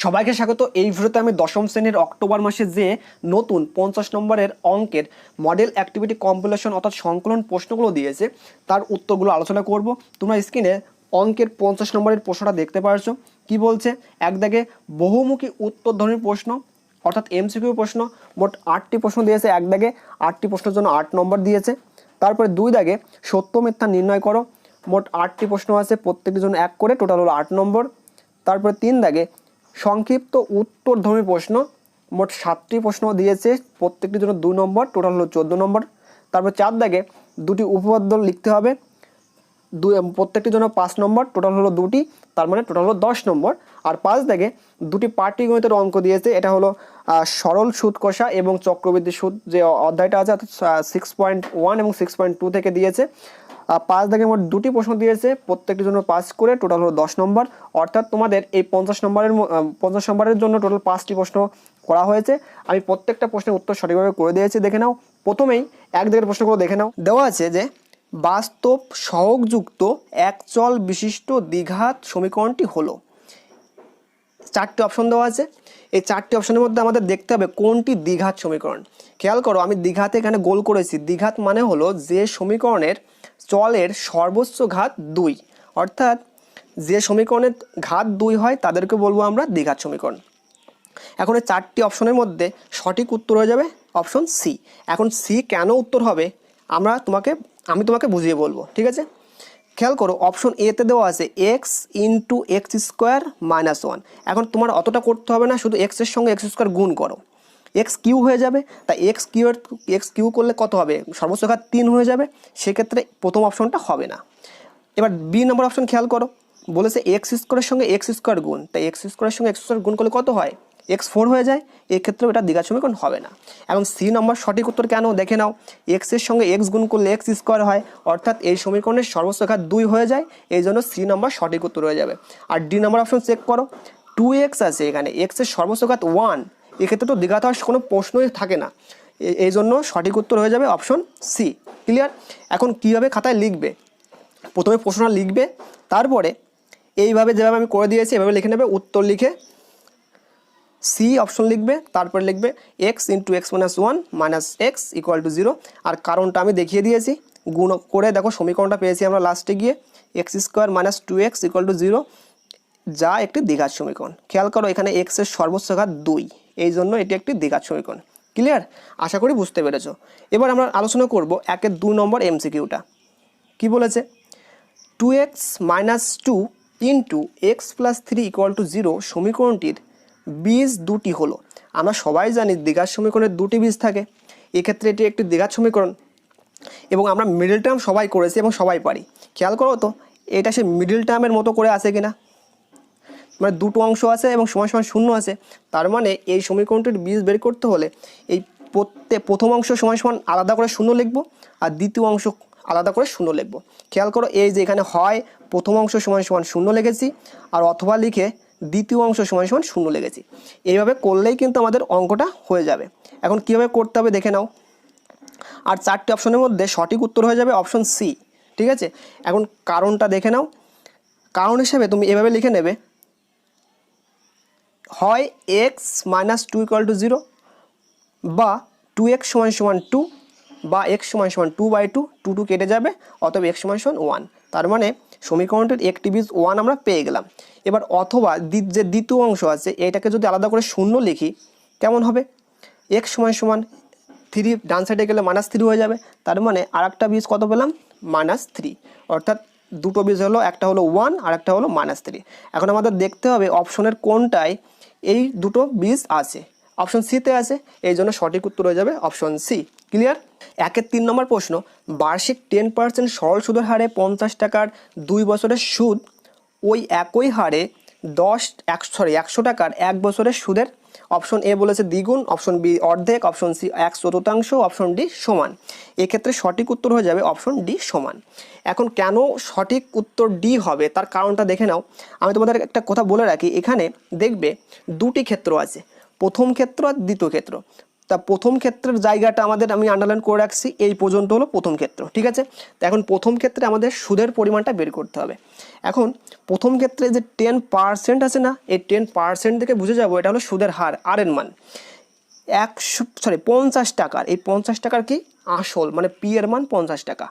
সবাইকে স্বাগত। এই ভিডিওতে আমি দশম শ্রেণীর অক্টোবর মাসে যে নতুন 50 নম্বরের অঙ্কের মডেল অ্যাক্টিভিটি কম্পিলেশন অর্থাৎ সংকলন প্রশ্নগুলো দিয়েছে তার উত্তরগুলো আলোচনা করব। তোমরা স্ক্রিনে অঙ্কের 50 নম্বরের প্রশ্নটা দেখতে পারছো। কি বলছে? এক দাগে বহুমুখী উত্তরধ্বনির প্রশ্ন অর্থাৎ এমসিকিউ প্রশ্ন, মোট 8টি প্রশ্ন দিয়েছে। এক দাগে 8টি প্রশ্নের জন্য 8 নম্বর দিয়েছে। তারপরে দুই দাগে সত্য মিথ্যা নির্ণয় করো, মোট 8টি প্রশ্ন আছে, প্রত্যেকটির জন্য 1 করে, টোটাল হলো 8 নম্বর। তারপরে তিন দাগে সংক্ষিপ্ত উত্তরধ্বনি প্রশ্ন, মোট 7টি প্রশ্ন দিয়েছে, প্রত্যেকটির জন্য 2 নম্বর, টোটাল হলো 14 নম্বর। তারপর চার দাগে দুটি উপপাদ্য লিখতে হবে, প্রত্যেকটির জন্য 5 নম্বর, টোটাল হলো 2টি, তার মানে টোটাল হলো 10 নম্বর। আর 5 দাগে দুটি পাটিগণিতের অঙ্ক দিয়েছে, এটা হলো সরল সুদ কষা এবং চক্রবৃদ্ধি সুদ যে অধ্যায়টা আছে, অর্থাৎ 6.1 এবং 6.2 থেকে দিয়েছে। 5 দাগের মোট দুটি প্রশ্ন দিয়েছে, প্রত্যেকটির জন্য 5 করে, টোটাল হলো 10 নম্বর। অর্থাৎ তোমাদের এই 50 নম্বরের জন্য টোটাল 5টি প্রশ্ন করা হয়েছে। আমি প্রত্যেকটা প্রশ্নের উত্তর সঠিকভাবে করে দিয়েছি, দেখে নাও। প্রথমেই এক দাগের প্রশ্নগুলো দেখে নাও। দেওয়া আছে যে বাস্তব সহগযুক্ত একচল বিশিষ্ট দ্বিঘাত সমীকরণটি হলো। 4টি অপশন দেওয়া আছে। এই 4টি অপশনের মধ্যে আমাদের দেখতে হবে কোনটি দ্বিঘাত সমীকরণ। খেয়াল করো, আমি দ্বিঘাতে এখানে গোল করেছি। দ্বিঘাত মানে হলো যে সমীকরণের চলের সর্বোচ্চ ঘাত 2, অর্থাৎ যে সমীকরণের ঘাত 2 হয় তাদেরকে বলবো আমরা দ্বিঘাত সমীকরণ। এখন এই 4টি অপশনের মধ্যে সঠিক উত্তর হয়ে যাবে অপশন সি। এখন সি কেন উত্তর হবে আমি তোমাকে বুঝিয়ে বলবো, ঠিক আছে? খেয়াল করো, অপশন এতে দেওয়া আছে x into x square minus 1। এখন তোমার অতটা করতে হবে না, শুধু এক্সের সঙ্গে এক্স স্কোয়ার গুণ করো, এক্স কিউ হয়ে যাবে। তাই এক্স কিউ করলে কত হবে? সর্বোচ্চ ঘাত 3 হয়ে যাবে। সেক্ষেত্রে প্রথম অপশনটা হবে না। এবার বি নম্বর অপশন খেয়াল করো, বলেছে এক্স স্কোয়ারের সঙ্গে এক্স স্কোয়ার গুণ, তাই এক্স স্কোয়ারের সঙ্গে এক্স স্কোয়ার গুণ করলে কত হয়? x4 হয়ে যায়। এক্ষেত্রেও এটা দ্বিঘাত সমীকরণ হবে না। এখন সি নম্বর সঠিক উত্তর কেন দেখে নাও। এক্সের সঙ্গে এক্স গুণ করলে এক্স স্কোয়ার হয়, অর্থাৎ এই সমীকরণের সর্বোচ্চ ঘাত 2 হয়ে যায়, এই জন্য সি নম্বর সঠিক উত্তর হয়ে যাবে। আর ডি নম্বর অপশন চেক করো, 2x আছে, এখানে এক্সের সর্বোচ্চ ঘাত 1, এক্ষেত্রে তো দ্বিঘাত হওয়ার কোনো প্রশ্নই থাকে না, এই জন্য সঠিক উত্তর হয়ে যাবে অপশন সি। ক্লিয়ার? এখন কীভাবে খাতায় লিখবে? প্রথমে প্রশ্নটা লিখবে, তারপরে এইভাবে যেভাবে আমি করে দিয়েছি এভাবে লিখে নেবে। উত্তর লিখে সি অপশন লিখবে, তারপরে লিখবে x into x minus 1 minus x equal to 0। আর কারণটা আমি দেখিয়ে দিয়েছি, গুণ করে দেখো সমীকরণটা পেয়েছি আমরা লাস্টে গিয়ে x square minus 2x equal to 0, যা একটি দ্বিঘাত সমীকরণ। খেয়াল করো, এখানে এক্সের সর্বোচ্চ ঘাত 2, এই জন্য এটি একটি দ্বিঘাত সমীকরণ। ক্লিয়ার? আশা করি বুঝতে পেরেছো। এবার আমরা আলোচনা করব 1-এর 2 নম্বর এমসিকিউটা। কি বলেছে? 2x minus 2 into x plus 3 equal to 0 সমীকরণটির বীজ দুটি হলো। আমরা সবাই জানি দ্বিঘাত সমীকরণের দুটি বীজ থাকে, এক্ষেত্রে এটি একটি দ্বিঘাত সমীকরণ এবং আমরা মিডল টার্ম সবাই করেছি এবং সবাই পারি। খেয়াল করো তো, এটা সে মিডল টার্মের মতো করে আছে কিনা, মানে দুটো অংশ আছে এবং সমান সমান শূন্য আছে। তার মানে এই সমীকরণটির বীজ বের করতে হলে এই প্রথম অংশ সমান সমান আলাদা করে শূন্য লিখবো, আর দ্বিতীয় অংশ আলাদা করে শূন্য লিখবো। খেয়াল করো, এই যে এখানে হয় প্রথম অংশ সমান সমান শূন্য লিখেছি, আর অথবা লিখে দ্বিতীয় অংশ সমান সমান শূন্য লিখেছি। এইভাবে করলেই কিন্তু আমাদের অঙ্কটা হয়ে যাবে। এখন কীভাবে করতে হবে দেখে নাও। আর 4টি অপশনের মধ্যে সঠিক উত্তর হয়ে যাবে অপশন সি, ঠিক আছে? এখন কারণটা দেখে নাও। কারণ হিসেবে তুমি এভাবে লিখে নেবে, হয় এক্স মাইনাস 2 ইকুয়াল টু 0, বা 2x সমান সমান 2, বা এক্স সমান সমান 2/2, 2 কেটে যাবে, অতএব এক্স সমান সমান 1। তার মানে সমীকরণটির একটি বীজ 1 আমরা পেয়ে গেলাম। এবার অথবা যে দ্বিতীয় অংশ আছে এটাকে যদি আলাদা করে শূন্য লিখি কেমন হবে? এক্স সমান সমান 3, ডান সাইডে গেলে -3 হয়ে যাবে। তার মানে আর একটা বীজ কত পেলাম? -3। অর্থাৎ দুটো বীজ হলো, একটা হলো 1 আর একটা হলো -3। এখন আমাদের দেখতে হবে অপশনের কোনটায় এই দুটো বীজ আছে। অপশন সিতে আছে, এই জন্য সঠিক উত্তর হয়ে যাবে অপশন সি। ক্লিয়ার? 1-এর 3 নম্বর প্রশ্ন, বার্ষিক 10% সরল সুদের হারে 50 টাকার 2 বছরের সুদ ওই একই হারে 100 টাকার 1 বছরের সুদের। অপশন এ বলেছে দ্বিগুণ, অপশন বি অর্ধেক, অপশন সি 1/4, অপশন ডি সমান। এক্ষেত্রে সঠিক উত্তর হয়ে যাবে অপশন ডি সমান। এখন কেন সঠিক উত্তর ডি হবে তার কারণটা দেখে নাও। আমি তোমাদের একটা কথা বলে রাখি, এখানে দেখবে দুটি ক্ষেত্র আছে, প্রথম ক্ষেত্র আর দ্বিতীয় ক্ষেত্র। তা প্রথম ক্ষেত্রের জায়গাটা আমাদের আমি আন্ডারলাইন করে রাখছি, এই পর্যন্ত হলো প্রথম ক্ষেত্র, ঠিক আছে। তো এখন প্রথম ক্ষেত্রে আমাদের সুদের পরিমাণটা বের করতে হবে। এখন প্রথম ক্ষেত্রে যে 10% আছে না, এই 10% থেকে বুঝে যাবো এটা হলো সুদের হার, আর এর মান 50 টাকার, এই 50 টাকার কি আসল, মানে পি এর মান 50 টাকা।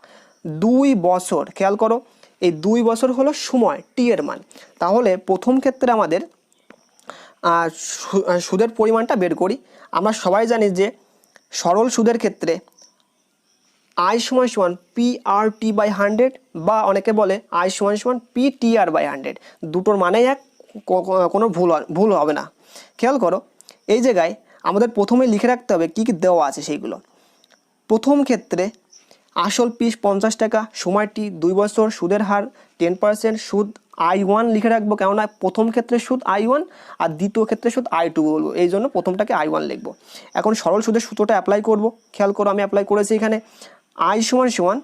2 বছর, খেয়াল করো এই 2 বছর হলো সময়, টি এর মান। তাহলে প্রথম ক্ষেত্রে আমাদের সুদের পরিমাণটা বের করি। আমরা সবাই জানি যে সরল সুদের ক্ষেত্রে আই সমান সমান পি আর টি বাই 100, বা অনেকে বলে আই সমান সমান পি টি আর বাই 100, দুটোর মানেই এক, কোনো ভুল হবে না। খেয়াল করো এই জায়গায় আমাদের প্রথমে লিখে রাখতে হবে কী কী দেওয়া আছে সেইগুলো। প্রথম ক্ষেত্রে আসল পিস 50 টাকা, সময়টি 2 বছর, সুদের হার 10%, সুদ I1 লিখে রাখবো, কেননা প্রথম ক্ষেত্রে সুদ I1 আর দ্বিতীয় ক্ষেত্রে সুদ I2 বলবো, এই জন্য প্রথমটাকে I1 লিখবো। এখন সরল সুদের সূত্রটা অ্যাপ্লাই করব। খেয়াল করো আমি অ্যাপ্লাই করেছি এখানে I সমান সমান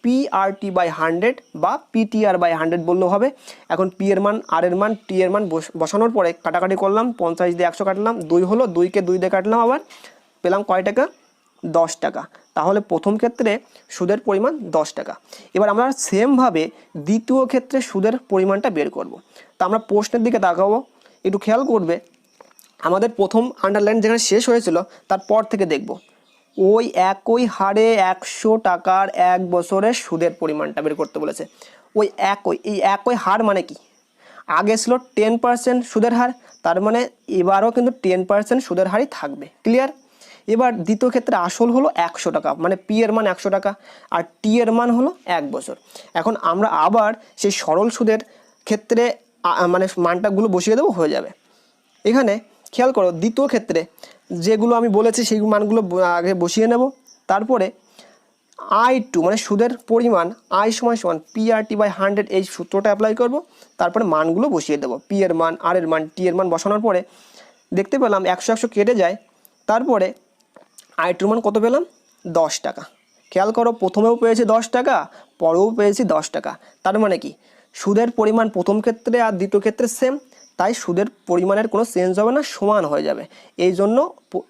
পি আর টি বাই 100 বা পি টি আর বাই 100 বললেও হবে। এখন পি এর মান, আর এর মান, টি এর মান বসানোর পরে কাটাকাটি করলাম, 50 দিয়ে 100 কাটলাম, 2 হলো, 2কে 2 দিয়ে কাটলাম, আবার পেলাম কয় টাকা, 10 টাকা। তাহলে প্রথম ক্ষেত্রে সুদের পরিমাণ 10 টাকা। এবার আমরা সেমভাবে দ্বিতীয় ক্ষেত্রে সুদের পরিমাণটা বের করব। তা আমরা প্রশ্নের দিকে তাকাবো, একটু খেয়াল করবে আমাদের প্রথম আন্ডারলাইন যেখানে শেষ হয়েছিল তারপর থেকে দেখব ওই একই হারে 100 টাকার 1 বছরের সুদের পরিমাণটা বের করতে বলেছে। ওই একই হার মানে কি, আগে ছিল 10% সুদের হার, তার মানে এবারও কিন্তু 10% সুদের হারই থাকবে, ক্লিয়ার। এবার দ্বিতীয় ক্ষেত্রে আসল হলো 100 টাকা, মানে পি এর মান 100 টাকা আর টি এর মান হলো 1 বছর। এখন আমরা আবার সেই সরল সুদের ক্ষেত্রে মানে মানটাগুলো বসিয়ে দেবো, হয়ে যাবে। এখানে খেয়াল করো দ্বিতীয় ক্ষেত্রে যেগুলো আমি বলেছি সেই মানগুলো আগে বসিয়ে নেব, তারপরে I2 মানে সুদের পরিমাণ আই সমান সমান পি আর টি বাই 100, এই সূত্রটা অ্যাপ্লাই করব, তারপরে মানগুলো বসিয়ে দেবো, পি এর মান, আর এর মান, টি এর মান বসানোর পরে দেখতে পেলাম 100 কেটে যায়, তারপরে I2 মান কত পেলাম, 10 টাকা। খেয়াল করো প্রথমেও পেয়েছি 10 টাকা, পরেও পেয়েছি 10 টাকা, তার মানে কি সুদের পরিমাণ প্রথম ক্ষেত্রে আর দ্বিতীয় ক্ষেত্রে সেম, তাই সুদের পরিমাণের কোনো চেঞ্জ হবে না, সমান হয়ে যাবে। এই জন্য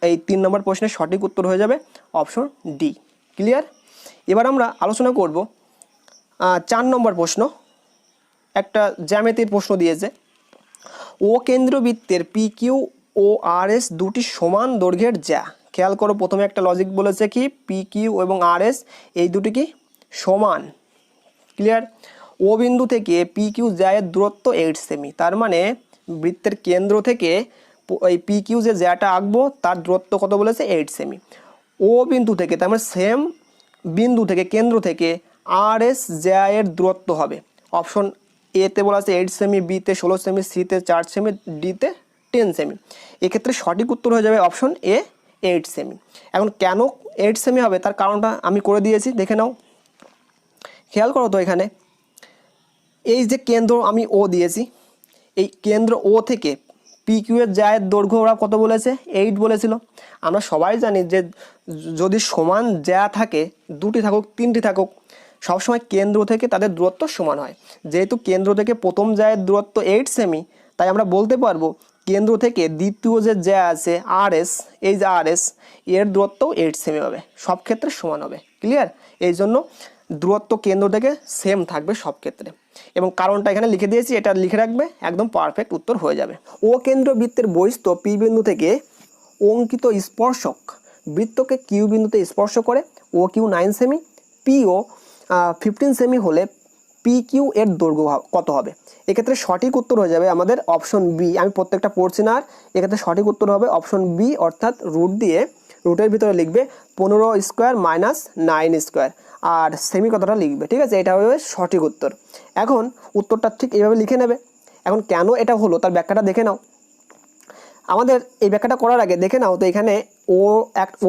এই 3 নম্বর প্রশ্নের সঠিক উত্তর হয়ে যাবে অপশন ডি, ক্লিয়ার। এবার আমরা আলোচনা করব 4 নম্বর প্রশ্ন, একটা জ্যামিতির প্রশ্ন দিয়েছে। ও কেন্দ্রবৃত্তের পি কিউ ও আর এস দুটি সমান দৈর্ঘ্যের জ্যা। খেয়াল করো প্রথমে একটা লজিক বলেছে কি পি কিউ এবং আর এস এই দুটি কি সমান, ক্লিয়ার। ও বিন্দু থেকে পি কিউ জ্যায়ের দূরত্ব 8 সেমি, তার মানে বৃত্তের কেন্দ্র থেকে এই পি কিউ যে জ্যাটা আঁকবো তার দূরত্ব কত বলেছে, 8 সেমি। ও বিন্দু থেকে, তার মানে সেম বিন্দু থেকে, কেন্দ্র থেকে আর এস জ্যায়ের দূরত্ব হবে, অপশন এতে বলা আছে 8 সেমি, বিতে 16 সেমি, সিতে 4 সেমি, ডিতে 10 সেমি। এক্ষেত্রে সঠিক উত্তর হয়ে যাবে অপশন এ 8 সেমি। এখন কেন 8 সেমি হবে তার কারণটা আমি করে দিয়েছি, দেখে নাও। খেয়াল করো তো এখানে এই যে কেন্দ্র আমি ও দিয়েছি, এই কেন্দ্র ও থেকে পি কিউ এর জ্যায়ের দৈর্ঘ্য ওরা কত বলেছে, 8 বলেছিল। আমরা সবাই জানি যে যদি সমান জ্যা থাকে, দুটি থাকুক তিনটি থাকুক, সবসময় কেন্দ্র থেকে তাদের দূরত্ব সমান হয়। যেহেতু কেন্দ্র থেকে প্রথম জ্যায়ের দূরত্ব 8 সেমি, তাই আমরা বলতে পারবো কেন্দ্র থেকে দ্বিতীয় যে জ্যা আছে আর এস, এই যে আর এস এর দূরত্বও 8 সেমি হবে, সব ক্ষেত্রে সমান হবে, ক্লিয়ার। এই জন্য দূরত্ব কেন্দ্র থেকে সেম থাকবে সব ক্ষেত্রে, এবং কারণটা এখানে লিখে দিয়েছি, এটা লিখে রাখবে, একদম পারফেক্ট উত্তর হয়ে যাবে। ও কেন্দ্র বৃত্তের বহিস্থ পি বিন্দু থেকে অঙ্কিত স্পর্শক বৃত্তকে কিউ বিন্দুতে স্পর্শ করে, ও কিউ 9 সেমি, পি ও 15 সেমি হলে পি কিউ এর দৈর্ঘ্য কত হবে। এক্ষেত্রে সঠিক উত্তর হয়ে যাবে আমাদের অপশন বি। আমি প্রত্যেকটা পড়ছি না, আর এক্ষেত্রে সঠিক উত্তর হবে অপশন বি, অর্থাৎ রুটের ভিতরে লিখবে 15 স্কোয়ার মাইনাস 9 স্কোয়ার, আর সেমি কথাটা লিখবে, ঠিক আছে, এটা হবে সঠিক উত্তর। এখন উত্তরটা ঠিক এইভাবে লিখে নেবে। এখন কেন এটা হলো তার ব্যাখ্যাটা দেখে নাও। আমাদের এই ব্যাখ্যাটা করার আগে দেখে নাও তো এখানে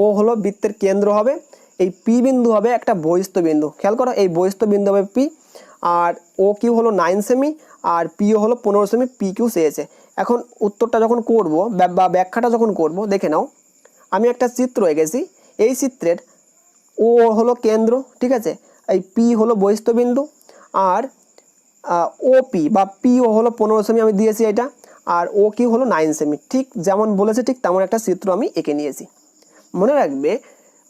ও হলো বৃত্তের কেন্দ্র হবে, এই পি বিন্দু হবে একটা বহিস্থ বিন্দু। খেয়াল করো এই বহিস্থ বিন্দু হবে পি, আর ও কিউ হলো 9 সেমি, আর পিও হলো 15 সেমি, পি কিউ চেয়েছে। এখন উত্তরটা যখন করব বা ব্যাখ্যাটা যখন করব দেখে নাও, আমি একটা চিত্র এঁকেছি, এই চিত্রের ও হলো কেন্দ্র, ঠিক আছে, এই পি হলো বহিস্থ বিন্দু, আর ও পি বা পিও হলো 15 সেমি আমি দিয়েছি এটা, আর ও কিউ হলো 9 সেমি, ঠিক যেমন বলেছে ঠিক তেমন একটা চিত্র আমি এঁকে নিয়েছি। মনে রাখবে।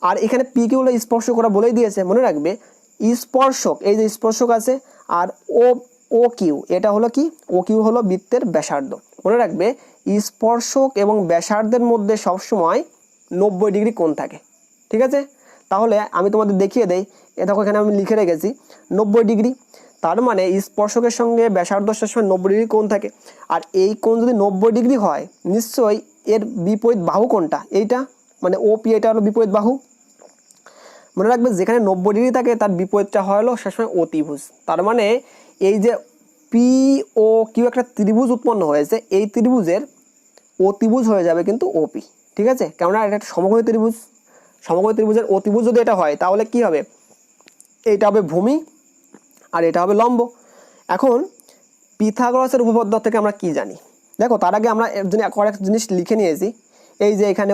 আর এখানে পি কিউ হলো স্পর্শ করা বলেই দিয়েছে, মনে রাখবে স্পর্শক, এই যে স্পর্শক আছে, আর ও ও কিউ এটা হলো কি, ও কিউ হলো বৃত্তের ব্যাসার্ধ। মনে রাখবে স্পর্শক এবং ব্যাসার্ধের মধ্যে সবসময় 90 ডিগ্রি কোণ থাকে, ঠিক আছে। তাহলে আমি তোমাদের দেখিয়ে দেই, দেখো এখানে আমি লিখে রেখেছি 90 ডিগ্রি, তার মানে স্পর্শকের সঙ্গে ব্যাসার্ধ সবসময় 90 ডিগ্রি কোণ থাকে। আর এই কোণ যদি 90 ডিগ্রি হয়, নিশ্চয়ই এর বিপরীত বাহু কোনটা, এইটা, মানে ওপি, এটা হলো বিপরীত বাহু। মনে রাখবে যেখানে 90 ডিগ্রি থাকে তার বিপরীতটা হলো সবসময় অতিভুজ। তার মানে এই যে পি ও কিউ একটা ত্রিভুজ উৎপন্ন হয়েছে, এই ত্রিভুজের অতিভুজ হয়ে যাবে কিন্তু ওপি, ঠিক আছে। কেননা এটা একটা সমকোণী ত্রিভুজ, সমকোণী ত্রিভুজের অতিভুজ যদি এটা হয় তাহলে কি হবে, এইটা হবে ভূমি আর এটা হবে লম্ব। এখন পিথাগোরাসের উপপাদ্য থেকে আমরা কি জানি, দেখো তার আগে আমরা কয়েক জিনিস লিখে নিয়েছি। এই যে এখানে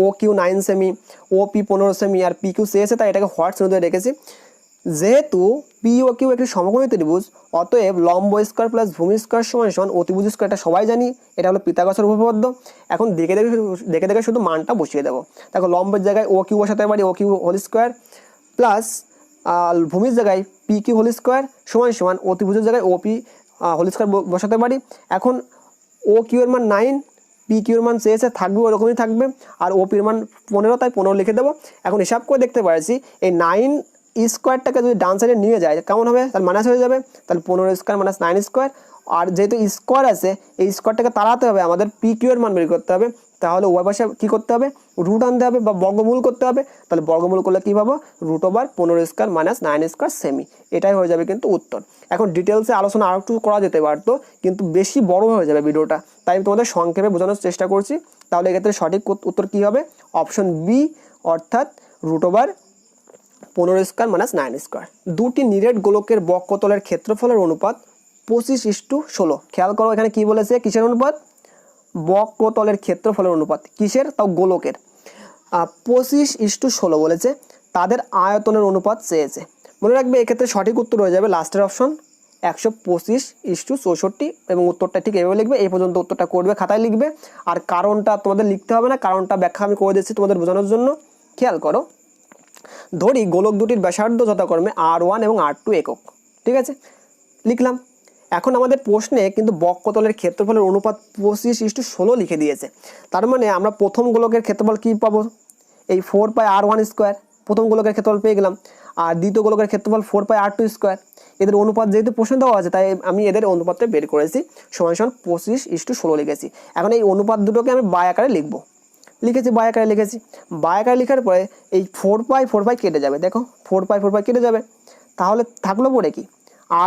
ও কিউ 9 সেমি, ও পি 15 সেমি আর পি কিউ চেয়েছে, তাই এটাকে হোয়াট চিহ্ন দিয়ে রেখেছি। যেহেতু পি ও কিউ একটি সমকোণী ত্রিভুজ, অতএব লম্ব স্কয়ার প্লাস ভূমি স্কয়ার সমান সমান অতিভুজ স্কয়ার, এটা সবাই জানি, এটা হলো পিথাগোরাসের উপপাদ্য। এখন দেখে দেখে শুধু মানটা বসিয়ে দেবো। দেখো লম্বের জায়গায় ও কিউ বসাতে পারি, O Q whole square, plus ভূমির জায়গায় পি কিউ হোল স্কয়ার সমান সমান অতিভুজের জায়গায় ও পি হোল স্কয়ার বসাতে পারি। এখন ও কিউ এর মান 9, পি কিউ এর মান চেয়েছে, থাকবে ওরকমই থাকবে, আর ও পির মান 15, তাই 15 লিখে দেবো। এখন হিসাব করে দেখতে পারছি এই 9 স্কোয়ারটাকে যদি ডান সাইডে নিয়ে যায় কেমন হবে, তাহলে মাইনাস হয়ে যাবে, তাহলে 15 স্কোয়ার মাইনাস 9 স্কোয়ার। আর যেহেতু স্কোয়ার আছে, এই স্কোয়ারটাকে তাড়াতে হবে, আমাদের পি কিউ এর মান বের করতে হবে। তাহলে ওই পাশে কী করতে হবে, রুট আনতে হবে বা বর্গমূল করতে হবে। তাহলে বর্গমূল করলে কী পাবো, root over 15 square minus 9 square সেমি, এটাই হয়ে যাবে কিন্তু উত্তর। এখন ডিটেলসে আলোচনা আর একটু করা যেতে পারতো, কিন্তু বেশি বড় হয়ে যাবে ভিডিওটা, তাই আমি তোমাদের সংক্ষেপে বোঝানোর চেষ্টা করছি। তাহলে এক্ষেত্রে সঠিক উত্তর কী হবে, অপশন বি, অর্থাৎ root over 15 square minus 9 square. দুটি নিরেট গোলকের বক্ষতলের ক্ষেত্রফলের অনুপাত 25:16। খেয়াল করো এখানে কি বলেছে, কিসের অনুপাত, বক্ষতলের ক্ষেত্রফলের অনুপাত, কিসের, তাও গোলকের। 25:16 বলেছে, তাদের আয়তনের অনুপাত চেয়েছে। মনে রাখবে এক্ষেত্রে সঠিক উত্তর হয়ে যাবে লাস্টের অপশন 125:64, এবং উত্তরটা ঠিক এভাবে লিখবে। এই পর্যন্ত উত্তরটা করবে, খাতায় লিখবে, আর কারণটা তোমাদের লিখতে হবে না, কারণটা ব্যাখ্যা আমি করে দিচ্ছি তোমাদের বোঝানোর জন্য। খেয়াল করো, ধরি গোলক দুটির ব্যাসার্ধ যথাক্রমে R1 এবং R2 একক, ঠিক আছে, লিখলাম। এখন আমাদের প্রশ্নে কিন্তু বক্ষতলের ক্ষেত্রফলের অনুপাত 25:16 লিখে দিয়েছে। তার মানে আমরা প্রথম গোলকের ক্ষেত্রফল কি পাবো, এই 4πr1 স্কোয়ার, প্রথম গোলকের ক্ষেত্রফল পেয়ে গেলাম। আর দ্বিতীয় গোলকের ক্ষেত্রফল 4πr2 স্কোয়ার। এদের অনুপাত যেহেতু প্রশ্ন দেওয়া আছে, তাই আমি এদের অনুপাতটা বের করেছি, সমান সমান 25:16 লিখেছি। এখন এই অনুপাত দুটোকে আমি বাই আকারে লিখবো, লিখেছি বাই আকারে লিখেছি। বাই আকারে লেখার পরে এই 4π কেটে যাবে, দেখো 4π কেটে যাবে। তাহলে থাকলো পরে কি,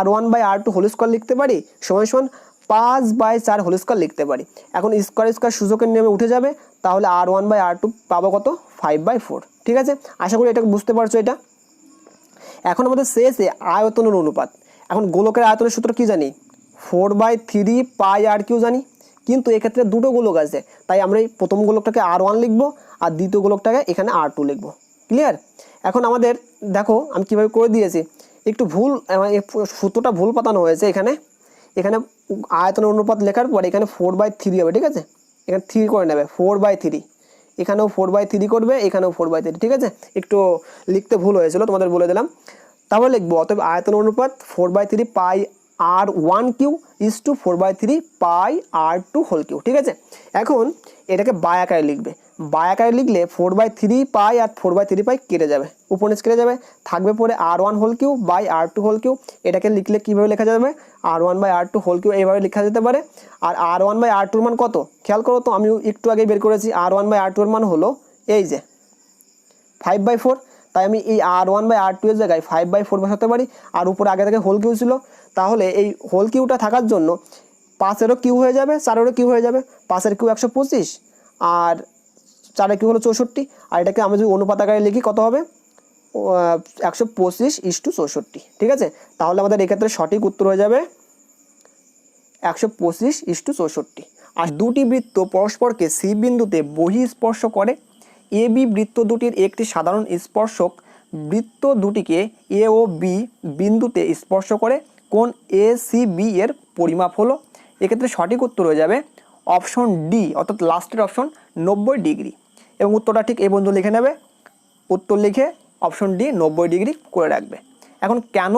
R1/R2 হোল স্কোয়ার লিখতে পারি, সমান সমান 5/4 হোল স্কোয়ার লিখতে পারি। এখন স্কোয়ার স্কোয়ার সূচকের নিয়মে উঠে যাবে, তাহলে R1/R2 পাবো কত, 5/4, ঠিক আছে। আশা করি এটা বুঝতে পারছো এটা। এখন আমাদের শেষে আয়তনের অনুপাত। এখন গোলকের আয়তনের সূত্র কি জানি, 4/3πr কিউ জানি, কিন্তু এক্ষেত্রে দুটো গোলক আছে, তাই আমরা এই প্রথম গোলকটাকে R1 লিখবো, আর দ্বিতীয় গোলকটাকে এখানে R2 লিখবো। ক্লিয়ার। এখন আমাদের দেখো আমি কিভাবে করে দিয়েছি, একটু ভুল, সূত্রটা ভুল পাতানো হয়েছে এখানে। এখানে আয়তনের অনুপাত লেখার পর এখানে 4/3 হবে, ঠিক আছে, এখানে 3 করে নেবে, 4/3, এখানেও 4/3 করবে, এখানেও 4/3, ঠিক আছে। একটু লিখতে ভুল হয়েছিল, তোমাদের বলে দিলাম। তারপরে লিখবো অতএব আয়তনের অনুপাত 4/3πr1 cube is to 4/3πr2 whole cube, ঠিক আছে। এখন এটাকে বাই আকারে লিখবে, বাই আকারে লিখলে 4/3π আর 4/3π কেটে যাবে, উপর নিচ কেটে যাবে, থাকবে পরে R1 whole cube by R2 whole cube. এটাকে লিখলে কীভাবে লেখা যাবে, R1/R2 হোল কিউ এইভাবে লেখা যেতে পারে। আর R1/R2 এর মান কত, খেয়াল করো তো, আমি একটু আগে বের করেছি, R1/R2 এর মান হলো এই যে 5/4, তাই আমি এই R1/R2 এর জায়গায় 5/4 বসাতে পারি। আর উপরে আগে থেকে হোল কিউ ছিল, তাহলে এই হোল কিউটা থাকার জন্য 5-এরও কিউ হয়ে যাবে, 4-এরও কিউ হয়ে যাবে। 5-এর কিউ 125, আর 4-এর কিউ হলো 64। আর এটাকে আমি যদি অনুপাত আকারে লিখি কত হবে, 125:64, ঠিক আছে। তাহলে আমাদের এক্ষেত্রে সঠিক উত্তর হয়ে যাবে 125:64। আর দুটি বৃত্ত পরস্পরকে সি বিন্দুতে বহিঃস্পর্শ করে। এ বি বৃত্ত দুটির একটি সাধারণ স্পর্শক বৃত্ত দুটিকে এ ও বি বিন্দুতে স্পর্শ করে, কোণ এ সি বি এর পরিমাপ হলো। এক্ষেত্রে সঠিক উত্তর হয়ে যাবে অপশন ডি, অর্থাৎ লাস্টের অপশন 90 ডিগ্রি। এবং উত্তরটা ঠিক এই পর্যন্ত লিখে নেবে। উত্তর লিখে অপশন ডি 90 ডিগ্রি করে রাখবে। এখন কেন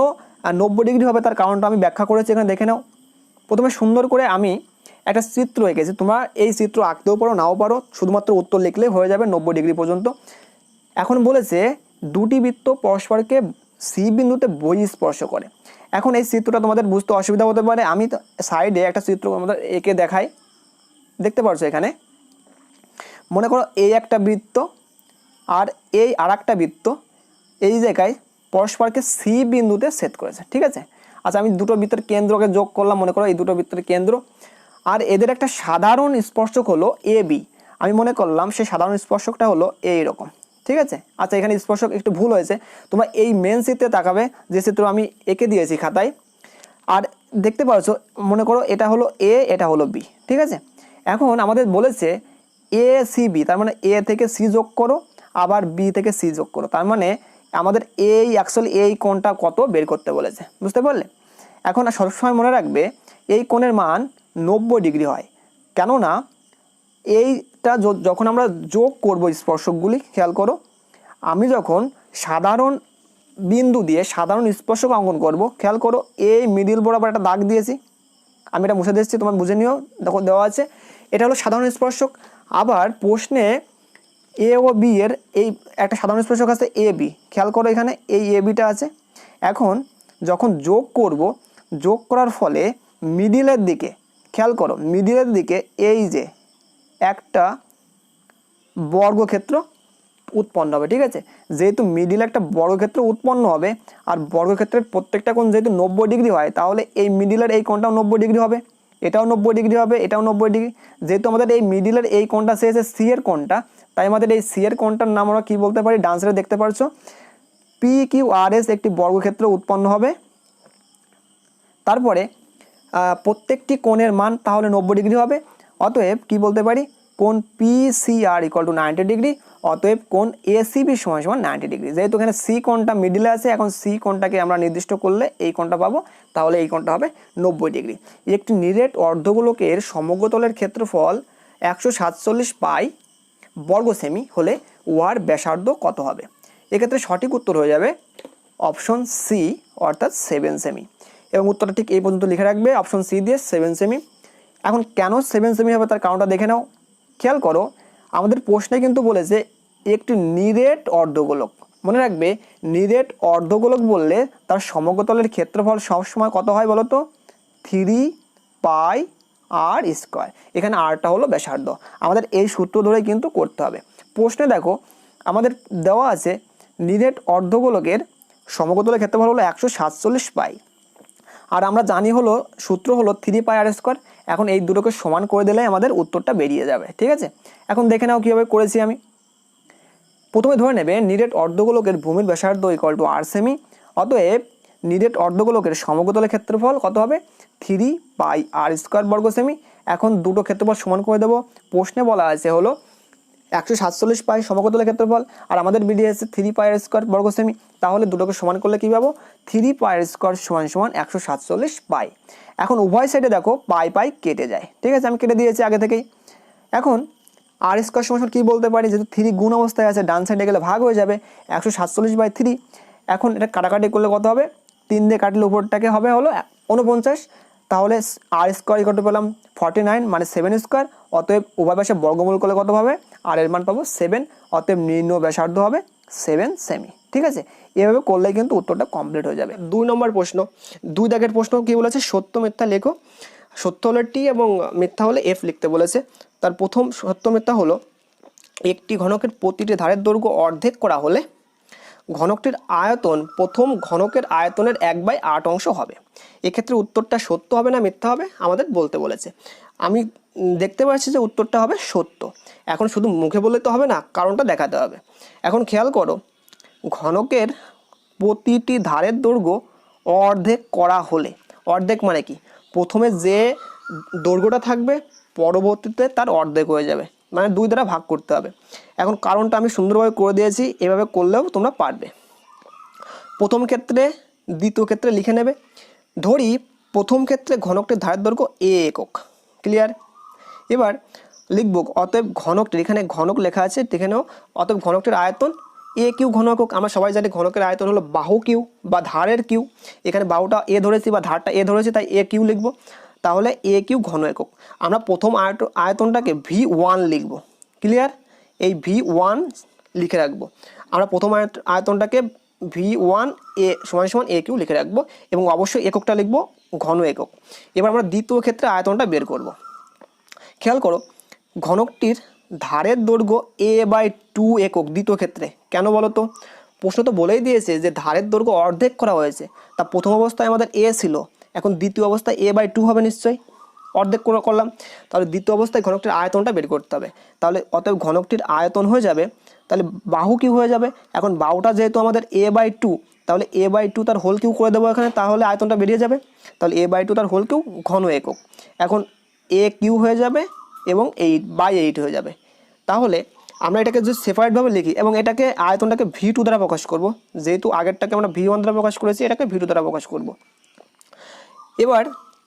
90 ডিগ্রি হবে তার কারণটা আমি ব্যাখ্যা করেছি, এখানে দেখে নাও। প্রথমে সুন্দর করে আমি একটা চিত্র এঁকেছি, তোমরা এই চিত্র আঁকতেও পারো নাও পারো, শুধুমাত্র উত্তর লিখলে হয়ে যাবে 90 ডিগ্রি পর্যন্ত। এখন বলেছে দুটি বৃত্ত পরস্পরকে সি বিন্দুতে বহিঃস্পর্শ করে। এখন এই চিত্রটা তোমাদের বুঝতে অসুবিধা হতে পারে, আমি সাইডে একটা চিত্র আমাদের এঁকে দেখাই। দেখতে পারছো এখানে, মনে করো এই একটা বৃত্ত আর এই আর একটা বৃত্ত এই জায়গায় পরস্পরকে সি বিন্দুতে ছেদ করেছে, ঠিক আছে। আচ্ছা, আমি দুটো বৃত্তের কেন্দ্রকে যোগ করলাম, মনে করো এই দুটো বৃত্তের কেন্দ্র, আর এদের একটা সাধারণ স্পর্শক হলো এ বি। আমি মনে করলাম সেই সাধারণ স্পর্শকটা হলো এইরকম, ঠিক আছে। আচ্ছা, এখানে স্পর্শক একটু ভুল হয়েছে, তোমরা এই মেন চিত্রে তাকাবে, যে চিত্র আমি এঁকে দিয়েছি খাতায়। আর দেখতে পাচ্ছো, মনে করো এটা হলো এ, এটা হলো বি, ঠিক আছে। এখন আমাদের বলেছে এ সি বি, তার মানে এ থেকে সি যোগ করো, আবার বি থেকে সি যোগ করো, তার মানে আমাদের এই অ্যাকচুয়ালি এই কোণটা কত বের করতে বলেছে, বুঝতে পারলে। এখন সবসময় মনে রাখবে এই কোণের মান 90 ডিগ্রি হয়, কেননা এইটা যখন আমরা যোগ করব স্পর্শকগুলি, খেয়াল করো, আমি যখন সাধারণ বিন্দু দিয়ে সাধারণ স্পর্শক অঙ্কন করব, খেয়াল করো এই মিডিল বরাবর একটা দাগ দিয়েছি, আমি এটা মুছে দিচ্ছি, তোমার বুঝে নিও, দেখো দেওয়া আছে, এটা হলো সাধারণ স্পর্শক। আবার প্রশ্নে এ ও বি এর এই একটা সাধারণ স্পর্শক আছে এ বি, খেয়াল করো এখানে এই এ বিটা আছে। এখন যখন যোগ করব, যোগ করার ফলে মিডিলের দিকে, খেয়াল করো মিডিলের দিকে এই যে একটা বর্গক্ষেত্র উৎপন্ন হবে, ঠিক আছে। যেহেতু মিডিলে একটা বর্গক্ষেত্র উৎপন্ন হবে, আর বর্গক্ষেত্রের প্রত্যেকটা কোণ যেহেতু 90 ডিগ্রি হয়, তাহলে এই মিডিলের এই কোণটাও 90 ডিগ্রি হবে, এটাও 90 ডিগ্রি হবে, এটাও 90 ডিগ্রি। যেহেতু আমাদের এই মিডিলের এই কোণটা চেয়েছে সি এর কোণটা, তাই আমাদের এই সি এর কোণটার নাম আমরা কী বলতে পারি, ডান সাইডে দেখতে পারছো পি কিউ আর এস একটি বর্গক্ষেত্র উৎপন্ন হবে। তারপরে প্রত্যেকটি কোণের মান তাহলে 90 ডিগ্রি হবে। অতএব কি বলতে পারি, কোণ P C R equal to 90 degree, অতএব কোণ এ সি বি সমান সমান 90 ডিগ্রি। যেহেতু এখানে সি কোণটা মিডিলে আছে, এখন সি কোণটাকে আমরা নির্দিষ্ট করলে এই কোণটা পাবো, তাহলে এই কোণটা হবে 90 ডিগ্রি। একটি নিরেট অর্ধগোলকের সমগ্রতলের ক্ষেত্রফল 147 পাই বর্গ সেমি হলে উহার ব্যাসার্ধ কত হবে। এক্ষেত্রে সঠিক উত্তর হয়ে যাবে অপশন সি, অর্থাৎ 7 সেমি। এবং উত্তরটা ঠিক এই পর্যন্ত লিখে রাখবে, অপশন সি দিয়ে 7 সেমি। এখন কেন 7 সেমি হবে তার কারণটা দেখে নাও। খেয়াল করো, আমাদের প্রশ্নে কিন্তু বলেছে একটি নিরেট অর্ধগোলক, মনে রাখবে নিরেট অর্ধগোলক বললে তার সমগ্রতলের ক্ষেত্রফল সবসময় কত হয় বলো তো, 3 পাই আর স্কোয়ার। এখানে আরটা হলো ব্যাসার্ধ, আমাদের এই সূত্র ধরে কিন্তু করতে হবে। প্রশ্নে দেখো আমাদের দেওয়া আছে নিরেট অর্ধগোলকের সমগ্রতলের ক্ষেত্রফল হলো 147 পাই, আর আমরা জানি হলো সূত্র হলো 3 পাই আর স্কোয়ার। এখন এই দুটোকে সমান করে দিলে আমাদের উত্তরটা বেরিয়ে যাবে, ঠিক আছে। এখন দেখে নাও কীভাবে করেছি আমি। প্রথমে ধরে নেবে নিরেট অর্ধগোলকের ভূমির ব্যাসার্ধ ইকুয়াল টু আর সেমি, অতএব নিরেট অর্ধগোলকের সমগ্রতলের ক্ষেত্রফল কত হবে, 3 পাই আর স্কোয়ার বর্গ সেমি। এখন দুটো ক্ষেত্রফল সমান করে দেবো। প্রশ্নে বলা আছে হলো 147 পাই সমগ্রতলের ক্ষেত্রফল, আর আমাদের বেরিয়েছে 3 পাই আর স্কোয়ার বর্গ সেমি, তাহলে দুটোকে সমান করলে কী পাবো, 3 পাই আর স্কোয়ার সমান সমান 147 পাই। এখন উভয় সাইডে দেখো পাই পাই কেটে যায়, ঠিক আছে, আমি কেটে দিয়েছি আগে থেকেই। এখন আর স্কোয়ার সমান কী বলতে পারি, যেহেতু 3 গুণ অবস্থায় আছে, ডান সাইডে গেলে ভাগ হয়ে যাবে 147/3। এখন এটা কাটাকাটি করলে কত হবে, 3 দিয়ে কাটলে উপরটাকে হবে হলো 49, তাহলে আর স্কোয়ার ইকুয়াল টু পেলাম 49 মানে 7 স্কোয়ার। অতএব উভয় পাশে বর্গমূল করলে কত হবে, আর এর মান পাবো 7, অতএব নির্ণয় ব্যাসার্ধ হবে 7 সেমি, ঠিক আছে। এভাবে করলে কিন্তু উত্তরটা কমপ্লিট হয়ে যাবে। 2 নম্বর প্রশ্ন, 2 দাগের প্রশ্ন কি বলেছে, সত্য মিথ্যা লেখো। সত্য হলে টি এবং মিথ্যা হলে এফ লিখতে বলেছে। তার প্রথম সত্য মিথ্যা হলো একটি ঘনকের প্রতিটি ধারের দৈর্ঘ্য অর্ধেক করা হলে ঘনকটির আয়তন প্রথম ঘনকের আয়তনের 1/8 অংশ হবে। এক্ষেত্রে উত্তরটা সত্য হবে না মিথ্যা হবে আমাদের বলতে বলেছে। আমি দেখতে পাচ্ছি যে উত্তরটা হবে সত্য। এখন শুধু মুখে বললে তো হবে না, কারণটা দেখাতে হবে। এখন খেয়াল করো, ঘনকের প্রতিটি ধারের দৈর্ঘ্য অর্ধেক করা হলে, অর্ধেক মানে কি, প্রথমে যে দৈর্ঘ্যটা থাকবে পরবর্তীতে তার অর্ধেক হয়ে যাবে, মানে 2 দ্বারা ভাগ করতে হবে। এখন কারণটা আমি সুন্দরভাবে করে দিয়েছি, এভাবে করলেও তোমরা পারবে। প্রথম ক্ষেত্রে দ্বিতীয় ক্ষেত্রে লিখে নেবে। ধরি প্রথম ক্ষেত্রে ঘনকটির ধারের দৈর্ঘ্য এ একক, ক্লিয়ার। এবার লিখব অতএব ঘনকটির, এখানে ঘনক লেখা আছে এখানেও, অতএব ঘনকটির আয়তন এ কিউ ঘন একক। আমরা সবাই জানি ঘনকের আয়তন হলো বাহু কিউ বা ধারের কিউ, এখানে বাহুটা এ ধরেছি বা ধারটা এ ধরেছি তাই এ কিউ লিখব, তাহলে এ কিউ ঘন একক। আমরা প্রথম আয়তনটাকে V1 লিখব, ক্লিয়ার, এই V1 লিখে রাখবো। আমরা প্রথম আয়তনটাকে V1 এ সমান সমান এ কিউ লিখে রাখবো এবং অবশ্যই এককটা লিখবো ঘন একক। এবার আমরা দ্বিতীয় ক্ষেত্রে আয়তনটা বের করব। খেয়াল করো ঘনকটির ধারের দৈর্ঘ্য a/2 একক দ্বিতীয় ক্ষেত্রে, কেন বলো তো? প্রশ্ন তো বলেই দিয়েছে যে ধারের দৈর্ঘ্য অর্ধেক করা হয়েছে, তা প্রথম অবস্থায় আমাদের a ছিল, এখন দ্বিতীয় অবস্থায় a/2 হবে নিশ্চয়ই, অর্ধেক করলাম, তাহলে দ্বিতীয় অবস্থায় ঘনকটির আয়তনটা বের করতে হবে। তাহলে অতএব ঘনকটির আয়তন হয়ে যাবে, তাহলে বাহু কিউ হয়ে যাবে। এখন বাহুটা যেহেতু আমাদের a/2, তাহলে a/2 তার হোল কিউ করে দেবো এখানে, তাহলে আয়তনটা বেরিয়ে যাবে। তাহলে a/2 তার হোল কিউ ঘন একক। এখন এ কিউ হয়ে যাবে এবং 8/8 হয়ে যাবে। তাহলে আমরা এটাকে যদি সেপারেটভাবে লিখি এবং এটাকে আয়তনটাকে V2 দ্বারা প্রকাশ করব, যেহেতু আগেরটাকে আমরা V1 দ্বারা প্রকাশ করেছি, এটাকে V2 দ্বারা প্রকাশ করব। এবার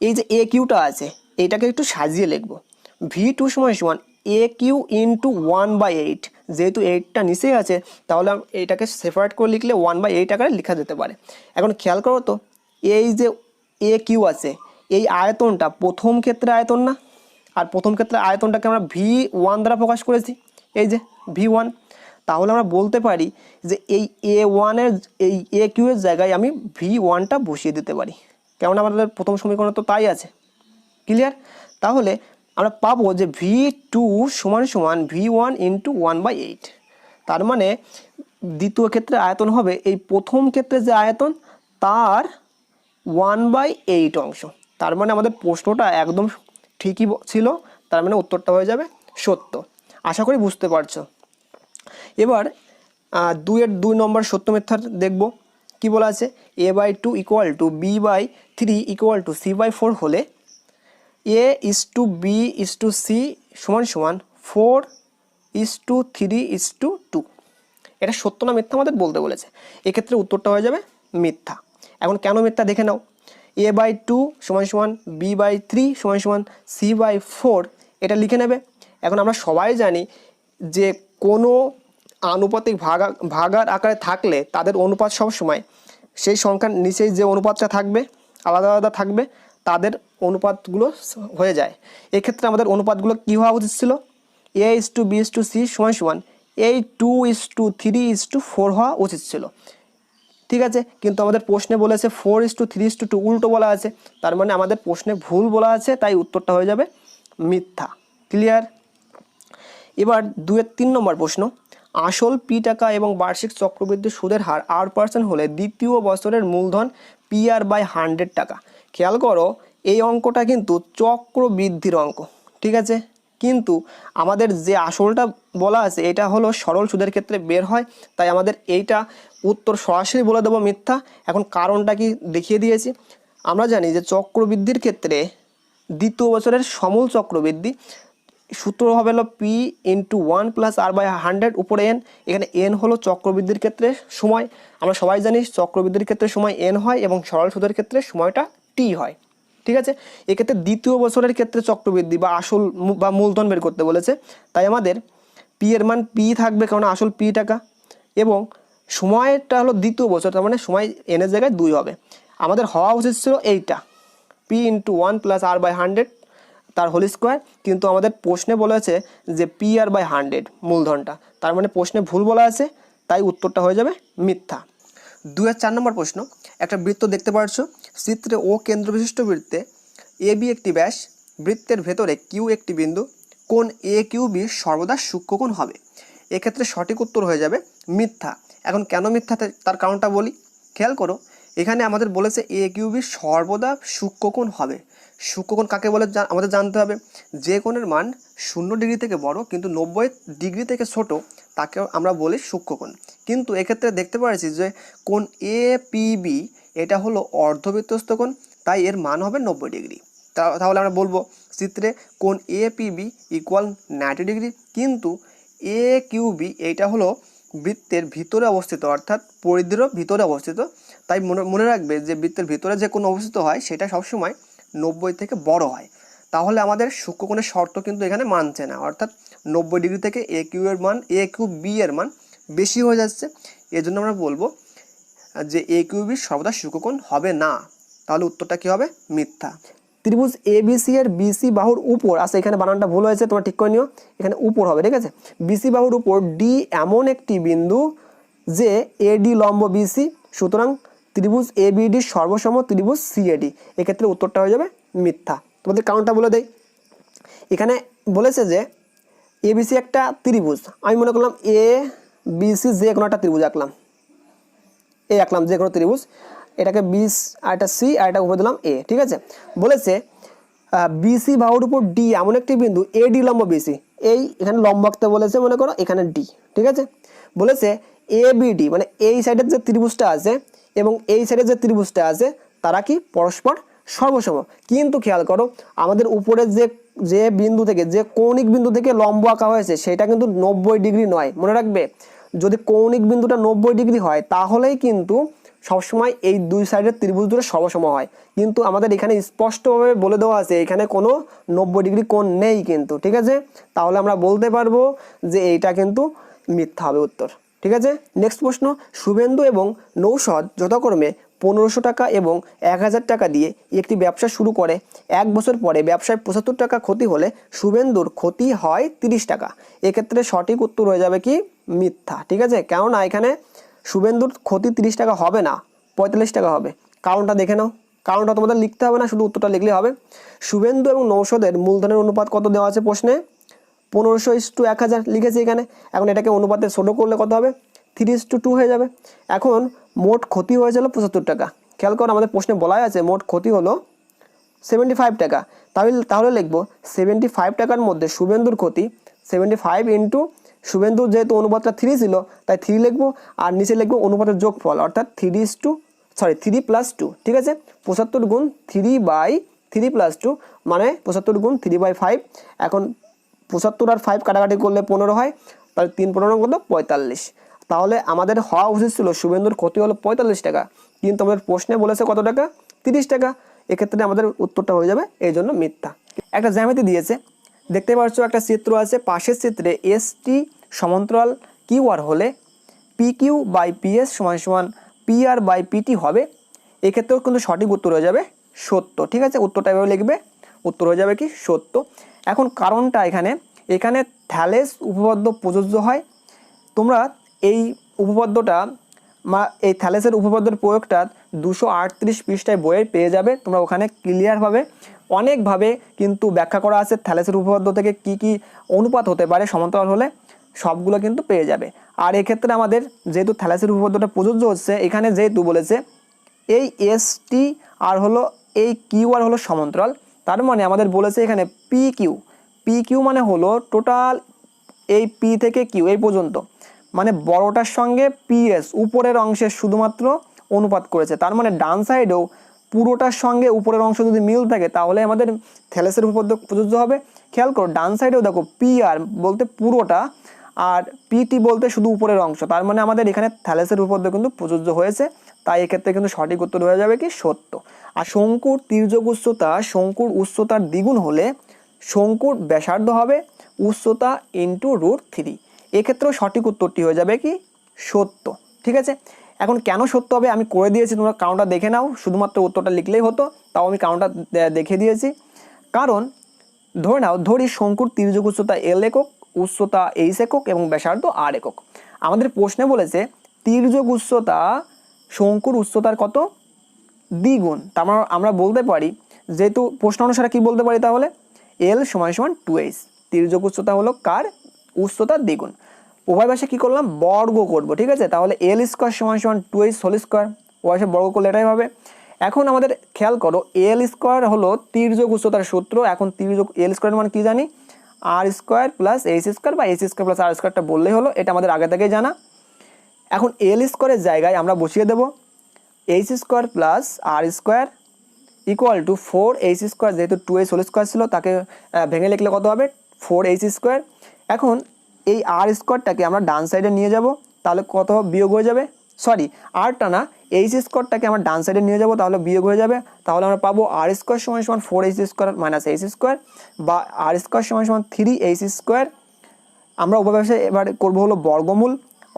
এই যে এ কিউটা আছে এইটাকে একটু সাজিয়ে লিখব, V2 সমান এ কিউ ইন্টু 1/8, যেহেতু 8টা নিচেই আছে তাহলে এইটাকে সেপারেট করে লিখলে 1/8 আকারে লেখা যেতে পারে। এখন খেয়াল করো তো এই যে এ কিউ আছে এই আয়তনটা প্রথম ক্ষেত্রে আয়তন না, আর প্রথম ক্ষেত্রে আয়তনটাকে আমরা V1 দ্বারা প্রকাশ করেছি, এই যে V1, তাহলে আমরা বলতে পারি যে এই A1 এর এই এ কিউ এর জায়গায় আমি V1টা বসিয়ে দিতে পারি, কেমন আমাদের প্রথম সমীকরণ তো তাই আছে, ক্লিয়ার। তাহলে আমরা পাবো যে V2 সমান V1 ইন্টু 1/8, তার মানে দ্বিতীয় ক্ষেত্রে আয়তন হবে এই প্রথম ক্ষেত্রে যে আয়তন তার 1/8 অংশ। তার মানে আমাদের প্রশ্নটা একদম ঠিকই ছিল, তার মানে উত্তরটা হয়ে যাবে সত্য। আশা করি বুঝতে পারছো। এবার 2 নম্বর সত্য মিথ্যার দেখব, কি বলা আছে, a/2 = b/3 = c/4 হলে a:b:c সমান 4:3:2। এটা সত্য না মিথ্যা আমাদের বলতে বলেছে, এক্ষেত্রে উত্তরটা হয়ে যাবে মিথ্যা। এখন কেন মিথ্যা দেখে নাও, a/2 সমান b/3 সমান c/4 এটা লিখে নেবে। এখন আমরা সবাই জানি যে কোনো আনুপাতিক ভাগার আকারে থাকলে তাদের অনুপাত সবসময় সেই সংখ্যার নিচেই যে অনুপাতটা থাকবে আলাদা আলাদা থাকবে তাদের অনুপাতগুলো হয়ে যায়। এক্ষেত্রে আমাদের অনুপাতগুলো কী হওয়া উচিত ছিল, a:b:c সমান 2:3:4 হওয়া উচিত ছিল, ঠিক আছে। কিন্তু আমাদের প্রশ্নে বলেছে 4:3:2, উল্টো বলা আছে, তার মানে আমাদের প্রশ্নে ভুল বলা আছে, তাই উত্তরটা হয়ে যাবে মিথ্যা, ক্লিয়ার। এবার 2-3 নম্বর প্রশ্ন, আসল P টাকা এবং বার্ষিক চক্রবৃদ্ধি সুদের হার R% হলে দ্বিতীয় বছরের মূলধন PR/100 টাকা। খেয়াল করো এই অঙ্কটা কিন্তু চক্রবৃদ্ধির অঙ্ক, ঠিক আছে, কিন্তু আমাদের যে আসলটা বলা আছে এটা হলো সরল সুদের ক্ষেত্রে বের হয়, তাই আমাদের এইটা উত্তর সরাসরি বলে দেবো মিথ্যা। এখন কারণটা কি দেখিয়ে দিয়েছি। আমরা জানি যে চক্রবৃদ্ধির ক্ষেত্রে দ্বিতীয় বছরের সমূল চক্রবৃদ্ধি সূত্র হবে হলো P*1 + R/100 উপরে n, এখানে n হলো চক্রবৃদ্ধির ক্ষেত্রে সময়। আমরা সবাই জানি চক্রবৃদ্ধির ক্ষেত্রে সময় n হয় এবং সরল সুদের ক্ষেত্রে সময়টা t হয়, ঠিক আছে। এক্ষেত্রে দ্বিতীয় বছরের ক্ষেত্রে চক্রবৃদ্ধি বা আসল বা মূলধন বের করতে বলেছে, তাই আমাদের p এর মান p থাকবে কারণ আসল P টাকা এবং সময়টা হলো দ্বিতীয় বছর, তার মানে সময় n এর জায়গায় 2 হবে। আমাদের হওয়া উচিত ছিল এইটা P*1 + R/100 তার হোল স্কোয়ার, কিন্তু আমাদের প্রশ্নে বলেছে যে PR/100 মূলধনটা, তার মানে প্রশ্নে ভুল বলা আছে, তাই উত্তরটা হয়ে যাবে মিথ্যা। 2-4 নম্বর প্রশ্ন, একটা বৃত্ত দেখতে পাচ্ছ, চিত্রে ও কেন্দ্রবিশিষ্ট বৃত্তে AB একটি ব্যাস, বৃত্তের ভেতরে Q একটি বিন্দু, কোণ AQB সর্বদা সূক্ষ্মকোণ হবে। এক্ষেত্রে সঠিক উত্তর হয়ে যাবে মিথ্যা। এখন কেন মিথ্যা তার কারণটা বলি, খেয়াল করো এখানে আমাদের বলেছে AQB সর্বদা সূক্ষ্মকোণ হবে। সূক্ষ্মকোণ কাকে বলে আমাদের জানতে হবে, যে কোণের মান 0 ডিগ্রি থেকে বড় কিন্তু 90 ডিগ্রি থেকে ছোট তাকে আমরা বলি সূক্ষ্মকোণ। কিন্তু এক্ষেত্রে দেখতে পাচ্ছি যে কোণ APB এটা হলো অর্ধবৃত্তস্থ কোণ, তাই এর মান হবে 90 ডিগ্রি। তাহলে আমরা বলবো চিত্রে কোণ APB = 90 ডিগ্রি, কিন্তু AQB এটা হলো বৃত্তের ভিতরে অবস্থিত, অর্থাৎ পরিধিরও ভিতরে অবস্থিত, তাই মনে রাখবে যে বৃত্তের ভিতরে যে কোণ অবস্থিত হয় সেটা সবসময় 90 থেকে বড় হয়। তাহলে আমাদের সূক্ষ্মকোণের শর্ত কিন্তু এখানে মানছে না, অর্থাৎ 90 ডিগ্রি থেকে এ কিউ এর মান এ কিউ বি এর মান বেশি হয়ে যাচ্ছে। এর জন্য আমরা বলবো যে এ কিউ বি সর্বদা সূক্ষ্মকোণ হবে না। তাহলে উত্তরটা কি হবে? মিথ্যা। ত্রিভুজ এ বি সি এর বিসি বাহুর উপর, আচ্ছা এখানে বানানটা ভুল হয়েছে, তোমরা ঠিক করে নিও, এখানে উপর হবে, ঠিক আছে। বিসি বাহুর উপর ডি এমন একটি বিন্দু যে এডি লম্ব বিসি, সুতরাং ত্রিভুজ এ বিডি সর্বসম ত্রিভুজ সিএডি। এক্ষেত্রে উত্তরটা হয়ে যাবে মিথ্যা। তোমাদের কারণটা বলে দেই। এখানে বলেছে যে এবিসি একটা ত্রিভুজ, আমি মনে করলাম এ বিসি যে কোনো একটা ত্রিভুজ আঁকলাম, এ আঁকলাম যে কোনো ত্রিভুজ, এটাকে বিস আর এটা সি আর এটা উপরে দিলাম এ, ঠিক আছে। বলেছে বিসি বাহুর উপর ডি এমন একটি বিন্দু এডি লম্ব বিসি, এই এখানে লম্ব আঁকতে বলেছে, মনে করো এখানে ডি, ঠিক আছে। বলেছে এ বিডি মানে এই সাইডের যে ত্রিভুজটা আছে এবং এই সাইডের যে ত্রিভুজটা আছে তারা কি পরস্পর সর্বসম। কিন্তু খেয়াল করো আমাদের উপরের যে বিন্দু থেকে, যে কৌণিক বিন্দু থেকে লম্ব আঁকা হয়েছে সেটা কিন্তু 90 ডিগ্রি নয়, মনে রাখবে। যদি কৌণিক বিন্দুটা 90 ডিগ্রি হয় তাহলেই কিন্তু সবসময় এই দুই সাইডের ত্রিভুজ দুটো সর্বসম হয়। কিন্তু আমাদের এখানে স্পষ্টভাবে বলে দেওয়া আছে এখানে কোনো 90 ডিগ্রি কোণ নেই কিন্তু, ঠিক আছে। তাহলে আমরা বলতে পারবো যে এইটা কিন্তু মিথ্যা হবে উত্তর, ঠিক আছে। নেক্সট প্রশ্ন, শুভেন্দু এবং নৌশদ যথাক্রমে 1500 টাকা এবং 1000 টাকা দিয়ে একটি ব্যবসা শুরু করে 1 বছর পরে ব্যবসায় 75 টাকা ক্ষতি হলে শুভেন্দুর ক্ষতি হয় 30 টাকা। এক্ষেত্রে সঠিক উত্তর হয়ে যাবে কি? মিথ্যা, ঠিক আছে। কেননা এখানে শুভেন্দুর ক্ষতি 30 টাকা হবে না, 45 টাকা হবে। কারণটা দেখে নাও, কারণটা তোমাদের লিখতে হবে না, শুধু উত্তরটা লিখলেই হবে। শুভেন্দু এবং নৌশদের মূলধনের অনুপাত কত দেওয়া আছে প্রশ্নে? 1500:1000 লিখেছি এখানে। এখন এটাকে অনুপাতে ছোটো করলে কত হবে? 3:2 হয়ে যাবে। এখন মোট ক্ষতি হয়েছিল 75 টাকা। খেয়াল করো আমাদের প্রশ্নে বলাই আছে মোট ক্ষতি হলো 75 টাকা। তাহলে লিখবো 75 টাকার মধ্যে শুভেন্দুর ক্ষতি 75 ইন্টু শুভেন্দুর যেহেতু অনুপাতটা 3 ছিল তাই 3 লিখবো, আর নিচে লিখবো অনুপাতের যোগফল অর্থাৎ 3+2, ঠিক আছে। 75 গুণ 3/3+2 মানে 75 গুণ 3/5। এখন 75 আর 5 কাটাকাটি করলে 15 হয়, তাহলে 3×15 কত? 45। তাহলে আমাদের হওয়া উচিত ছিল শুভেন্দুর ক্ষতি হলো 45 টাকা, কিন্তু আমাদের প্রশ্নে বলেছে কত টাকা? 30 টাকা। এক্ষেত্রে আমাদের উত্তরটা হয়ে যাবে এই জন্য মিথ্যা। একটা জ্যামিতি দিয়েছে, দেখতে পাচ্ছ একটা চিত্র আছে, পাশের চিত্রে এসটি সমান্তরাল কিউআর হলে পিকিউ বাই পিএস সমান সমান পিআর বাই পিটি হবে। এক্ষেত্রেও কিন্তু সঠিক উত্তর হয়ে যাবে সত্য, ঠিক আছে। উত্তরটা এভাবে লিখবে, উত্তর হয়ে যাবে কি? সত্য। এখন কারণটা এখানে থ্যালেস উপপাদ্য প্রযোজ্য হয়। তোমরা এই উপপাদ্যটা এই থ্যালেসের উপপাদ্যের প্রয়োগটা 238 পৃষ্ঠায় বইয়ে পেয়ে যাবে। তোমরা ওখানে ক্লিয়ারভাবে অনেকভাবে কিন্তু ব্যাখ্যা করা আছে থ্যালেসের উপপাদ্য থেকে কি কি অনুপাত হতে পারে সমান্তরাল হলে, সবগুলো কিন্তু পেয়ে যাবে। আর এক্ষেত্রে আমাদের যেহেতু থ্যালেসের উপপাদ্যটা প্রযোজ্য হচ্ছে, এখানে যেহেতু বলেছে এই এসটি আর হলো এই কিউ আর হলো সমান্তরাল, তার মানে আমাদের বলেছে এখানে পি কিউ মানে হলো টোটাল এই পি থেকে কিউ এই পর্যন্ত, মানে বড়টার সঙ্গে পিএস উপরের অংশের শুধুমাত্র অনুপাত করেছে। তার মানে ডান সাইডেও পুরোটার সঙ্গে উপরের অংশ যদি মিল থাকে তাহলে আমাদের থ্যালেসের উপপাদ্য প্রযোজ্য হবে। খেয়াল করো ডান সাইডেও দেখো পি আর বলতে পুরোটা আর পিটি বলতে শুধু উপরের অংশ, তার মানে আমাদের এখানে থ্যালেসের উপপাদ্য কিন্তু প্রযোজ্য হয়েছে। তাই এক্ষেত্রে কিন্তু সঠিক উত্তর হয়ে যাবে কি? সত্য। আর শঙ্কুর তির্যক উচ্চতা শঙ্কুর উচ্চতার দ্বিগুণ হলে শঙ্কুর ব্যাসার্ধ হবে উচ্চতা ইন্টু √3। এক্ষেত্রেও সঠিক উত্তরটি হয়ে যাবে কি? সত্য, ঠিক আছে। এখন কেন সত্য হবে আমি করে দিয়েছি, তোমরা কারণটা দেখে নাও, শুধুমাত্র উত্তরটা লিখলেই হতো, তাও আমি কারণটা দেখে দিয়েছি। কারণ ধরি শঙ্কুর তির্যক উচ্চতা L একক, উচ্চতা H একক এবং ব্যাসার্ধ R একক। আমাদের প্রশ্নে বলেছে তির্যক উচ্চতা শঙ্কুর উচ্চতার কত? দ্বিগুণ। তার মানে আমরা বলতে পারি, যেহেতু প্রশ্ন অনুসারে কি বলতে পারি তাহলে L = 2H, তির্যক উচ্চতা হলো কার? উচ্চতার দ্বিগুণ। উভয় পাশে কি করলাম? বর্গ করব, ঠিক আছে। তাহলে L² = 2H হোল স্কোয়ার, উভয় পাশে বর্গ করলে এটাই হবে। এখন আমাদের খেয়াল করো L² হলো তির্যক উচ্চতার সূত্র। এখন তির্যক L² মানে কি জানি? R² + H² বা H² + R² বললেই হলো, এটা আমাদের আগে থেকেই জানা। এখন L² এর জায়গায় আমরা বসিয়ে দেব H² + R² = 4H², যেহেতু 2H হোল স্কোয়ার ছিল তাকে ভেঙে লিখলে কত হবে? 4H²। এখন এই R² আমরা ডান সাইডে নিয়ে যাব, তাহলে কত বিয়োগ হয়ে যাবে? সরি আরটা না, এইচ স্কোয়ারটাকে আমরা ডান সাইডে নিয়ে যাবো, তাহলে বিয়োগ হয়ে যাবে। তাহলে আমরা পাবো আর স্কোয়ার সমান সমান 4h square minus H square, বা আর স্কোয়ার সমান সমান 3h স্কোয়ার। আমরা উভয় পাশে এবার করবো হলো বর্গমূল।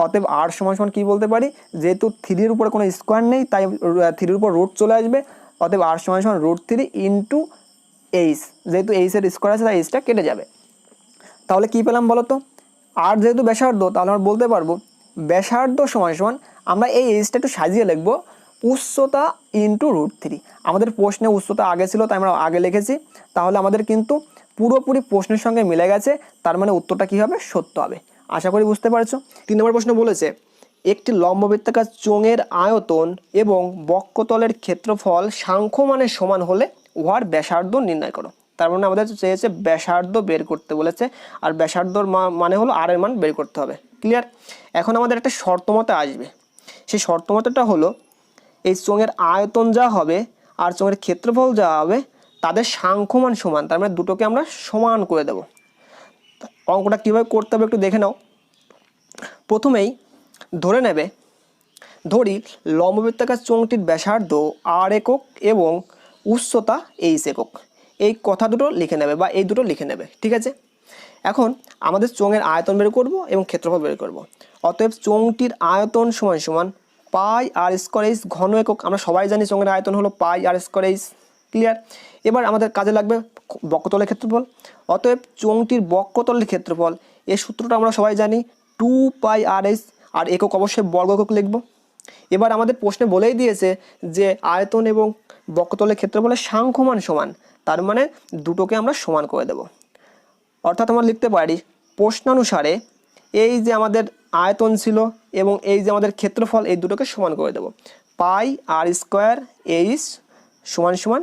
অতএব আর সমান সমান কী বলতে পারি, যেহেতু 3-এর উপরে কোনো স্কোয়ার নেই তাই 3-এর উপর রুট চলে আসবে। অতএব আর সমান সমান √3 ইন্টু এইচ, যেহেতু এইচের স্কোয়ার আছে তাই এইচটা কেটে যাবে। তাহলে কী পেলাম বলো তো, আর যেহেতু ব্যাসার্ধ তাহলে আমরা বলতে পারবো ব্যাসার্ধ সমান সমান, আমরা এই এইচটা একটু সাজিয়ে লিখবো উচ্চতা ইন্টু √3। আমাদের প্রশ্নে উচ্চতা আগে ছিল তাই আমরা আগে লিখেছি, তাহলে আমাদের কিন্তু পুরোপুরি প্রশ্নের সঙ্গে মিলে গেছে, তার মানে উত্তরটা কী হবে, সত্য হবে। আশা করি বুঝতে পারছো। 3 নম্বর প্রশ্ন বলেছে একটি লম্ববৃত্তাকার চোঙের আয়তন এবং বক্ষতলের ক্ষেত্রফল সাংখ্যমানের সমান হলে উহার ব্যাসার্ধ নির্ণয় করো। তার মানে আমাদের চেয়েছে ব্যাসার্ধ বের করতে বলেছে, আর ব্যাসার্ধর মানে হলো আর এর মান বের করতে হবে। ক্লিয়ার? এখন আমাদের একটা শর্তমতে আসবে, সেই শর্তমতটা হলো এই চোঙের আয়তন যা হবে আর চোঙের ক্ষেত্রফল যা হবে তাদের সাংখ্যমান সমান, তার মানে দুটোকে আমরা সমান করে দেব। অঙ্কটা কীভাবে করতে হবে একটু দেখে নাও। প্রথমেই ধরে নেবে, ধরি লম্ববৃত্তাকার চোঙটির ব্যাসার্ধ আর একক এবং উচ্চতা এইচ একক। এই কথা দুটো লিখে নেবে বা এই দুটো লিখে নেবে, ঠিক আছে? এখন আমাদের চোঙের আয়তন বের করব এবং ক্ষেত্রফল বের করব। অতএব চোঙটির আয়তন সমান সমান পাই আর স্কোয়ার এইচ ঘন একক। আমরা সবাই জানি চোঙের আয়তন হলো পাই আর স্কোয়ার এইচ। ক্লিয়ার? এবার আমাদের কাজে লাগবে বক্ষতলের ক্ষেত্রফল। অতএব চোঙটির বক্ষতলের ক্ষেত্রফল, এই সূত্রটা আমরা সবাই জানি 2 পাই আর এইচ, আর একক অবশ্যই বর্গ একক লিখব। এবার আমাদের প্রশ্নে বলেই দিয়েছে যে আয়তন এবং বক্ষতলের ক্ষেত্রফলের সাংখ্যমান সমান, তার মানে দুটোকে আমরা সমান করে দেব। অর্থাৎ আমরা লিখতে পারি প্রশ্নানুসারে এই যে আমাদের আয়তন ছিল এবং এই যে আমাদের ক্ষেত্রফল, এই দুটোকে সমান করে দেব। পাই আর স্কোয়ার এইচ সমান সমান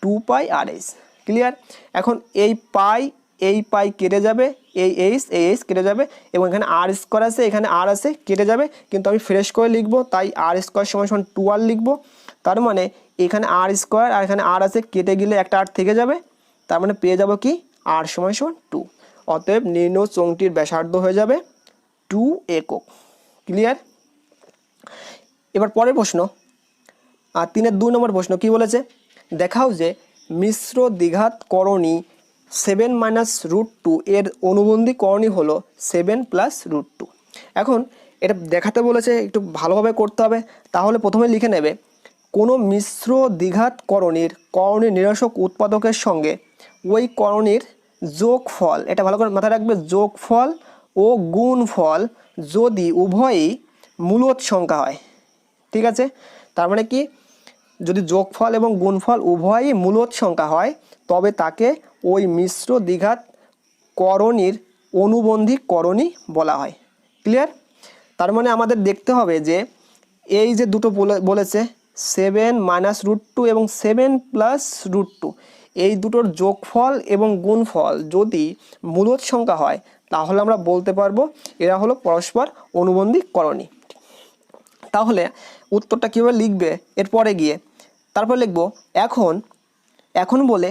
2 পাই আর এইচ। ক্লিয়ার? এখন এই পাই কেটে যাবে, এই এইচ কেটে যাবে, এবং এখানে আর স্কোয়ার আছে, এখানে আর আছে, কেটে যাবে, কিন্তু আমি ফ্রেশ করে লিখবো, তাই আর স্কোয়ার সমান সমান 2r লিখবো। তার মানে এখানে আর স্কোয়ার আর এখানে আর আছে, কেটে গেলে একটা আর থেকে যাবে, তার মানে পেয়ে যাব কি আর সমান সমান 2। অতএব নির্ণয় চোঙটির ব্যাসার্ধ হয়ে যাবে 2 একক। ক্লিয়ার? এবার পরের প্রশ্ন, আর 3-এর 2 নম্বর প্রশ্ন কি বলেছে, দেখাও যে মিশ্র দ্বিঘাত করণী 7 - √2 এর অনুবন্ধী করণী হলো 7 + √2। এখন এটা দেখাতে বলেছে, একটু ভালোভাবে করতে হবে। তাহলে প্রথমে লিখে নেবে কোনো মিশ্র দ্বিঘাত করণীর নিরসক উৎপাদকের সঙ্গে ওই করণীর যোগফল, এটা ভালো করে মাথায় রাখবে, যোগফল ও গুণফল যদি উভয়ই মূলদ সংখ্যা হয়। ঠিক আছে? তার মানে কি, যদি যোগফল এবং গুণফল উভয়ই মূলদ সংখ্যা হয় তবে তাকে ওই মিশ্র দ্বিঘাত করণীর অনুবন্ধী করণী বলা হয়। ক্লিয়ার? তার মানে আমাদের দেখতে হবে যে এই যে দুটো বলেছে 7 - √2 এবং 7 + √2, এই দুটোর যোগফল এবং গুণফল যদি মূলদ সংখ্যা হয় তাহলে আমরা বলতে পারবো এরা হলো পরস্পর অনুবন্ধী করণী। তাহলে উত্তরটা কীভাবে লিখবে এরপরে গিয়ে, তারপর লিখব এখন বলে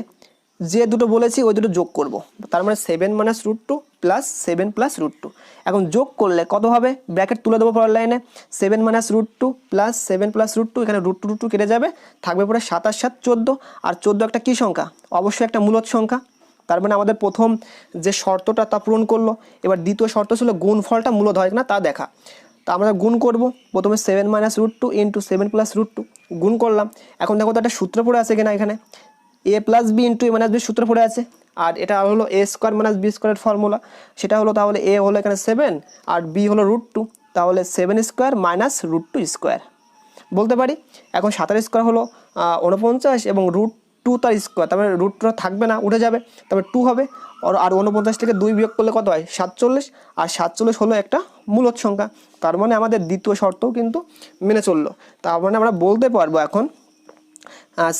যে দুটো বলেছি ওই দুটো যোগ করব, তার মানে 7 - √2 + 7 + √2। এখন যোগ করলে কত হবে, ব্র্যাকেট তুলে দেবো পরের লাইনে, 7 - √2 + 7 + √2, এখানে √2 কেটে যাবে, থাকবে পরে 7 আর 7 14, আর 14 একটা কী সংখ্যা, অবশ্যই একটা মূলদ সংখ্যা। তার মানে আমাদের প্রথম যে শর্তটা তা পূরণ করলো। এবার দ্বিতীয় শর্ত ছিল গুণফলটা মূলদ হয় না তা দেখা। তা আমরা গুণ করব, প্রথমে 7 - √2 × 7 + √2 গুণ করলাম। এখন দেখো তো একটা সূত্র পড়ে আছে কিনা, এখানে a + b × a - b সূত্র পড়ে আছে, আর এটা হলো a² - b² এর ফর্মুলা। সেটা হলো, তাহলে a হলো এখানে 7 আর b হলো √2, তাহলে 7² - √2² বলতে পারি। এখন 7 স্কোয়ার হলো 49 এবং √2 তার স্কোয়ার, তারপরে √2 থাকবে না, উঠে যাবে, তারপরে 2 হবে, আর 49 থেকে 2 বিয়োগ করলে কত হয় 47, আর 47 হলো একটা মূলদ সংখ্যা। তার মানে আমাদের দ্বিতীয় শর্তও কিন্তু মেনে চললো। তার মানে আমরা বলতে পারবো এখন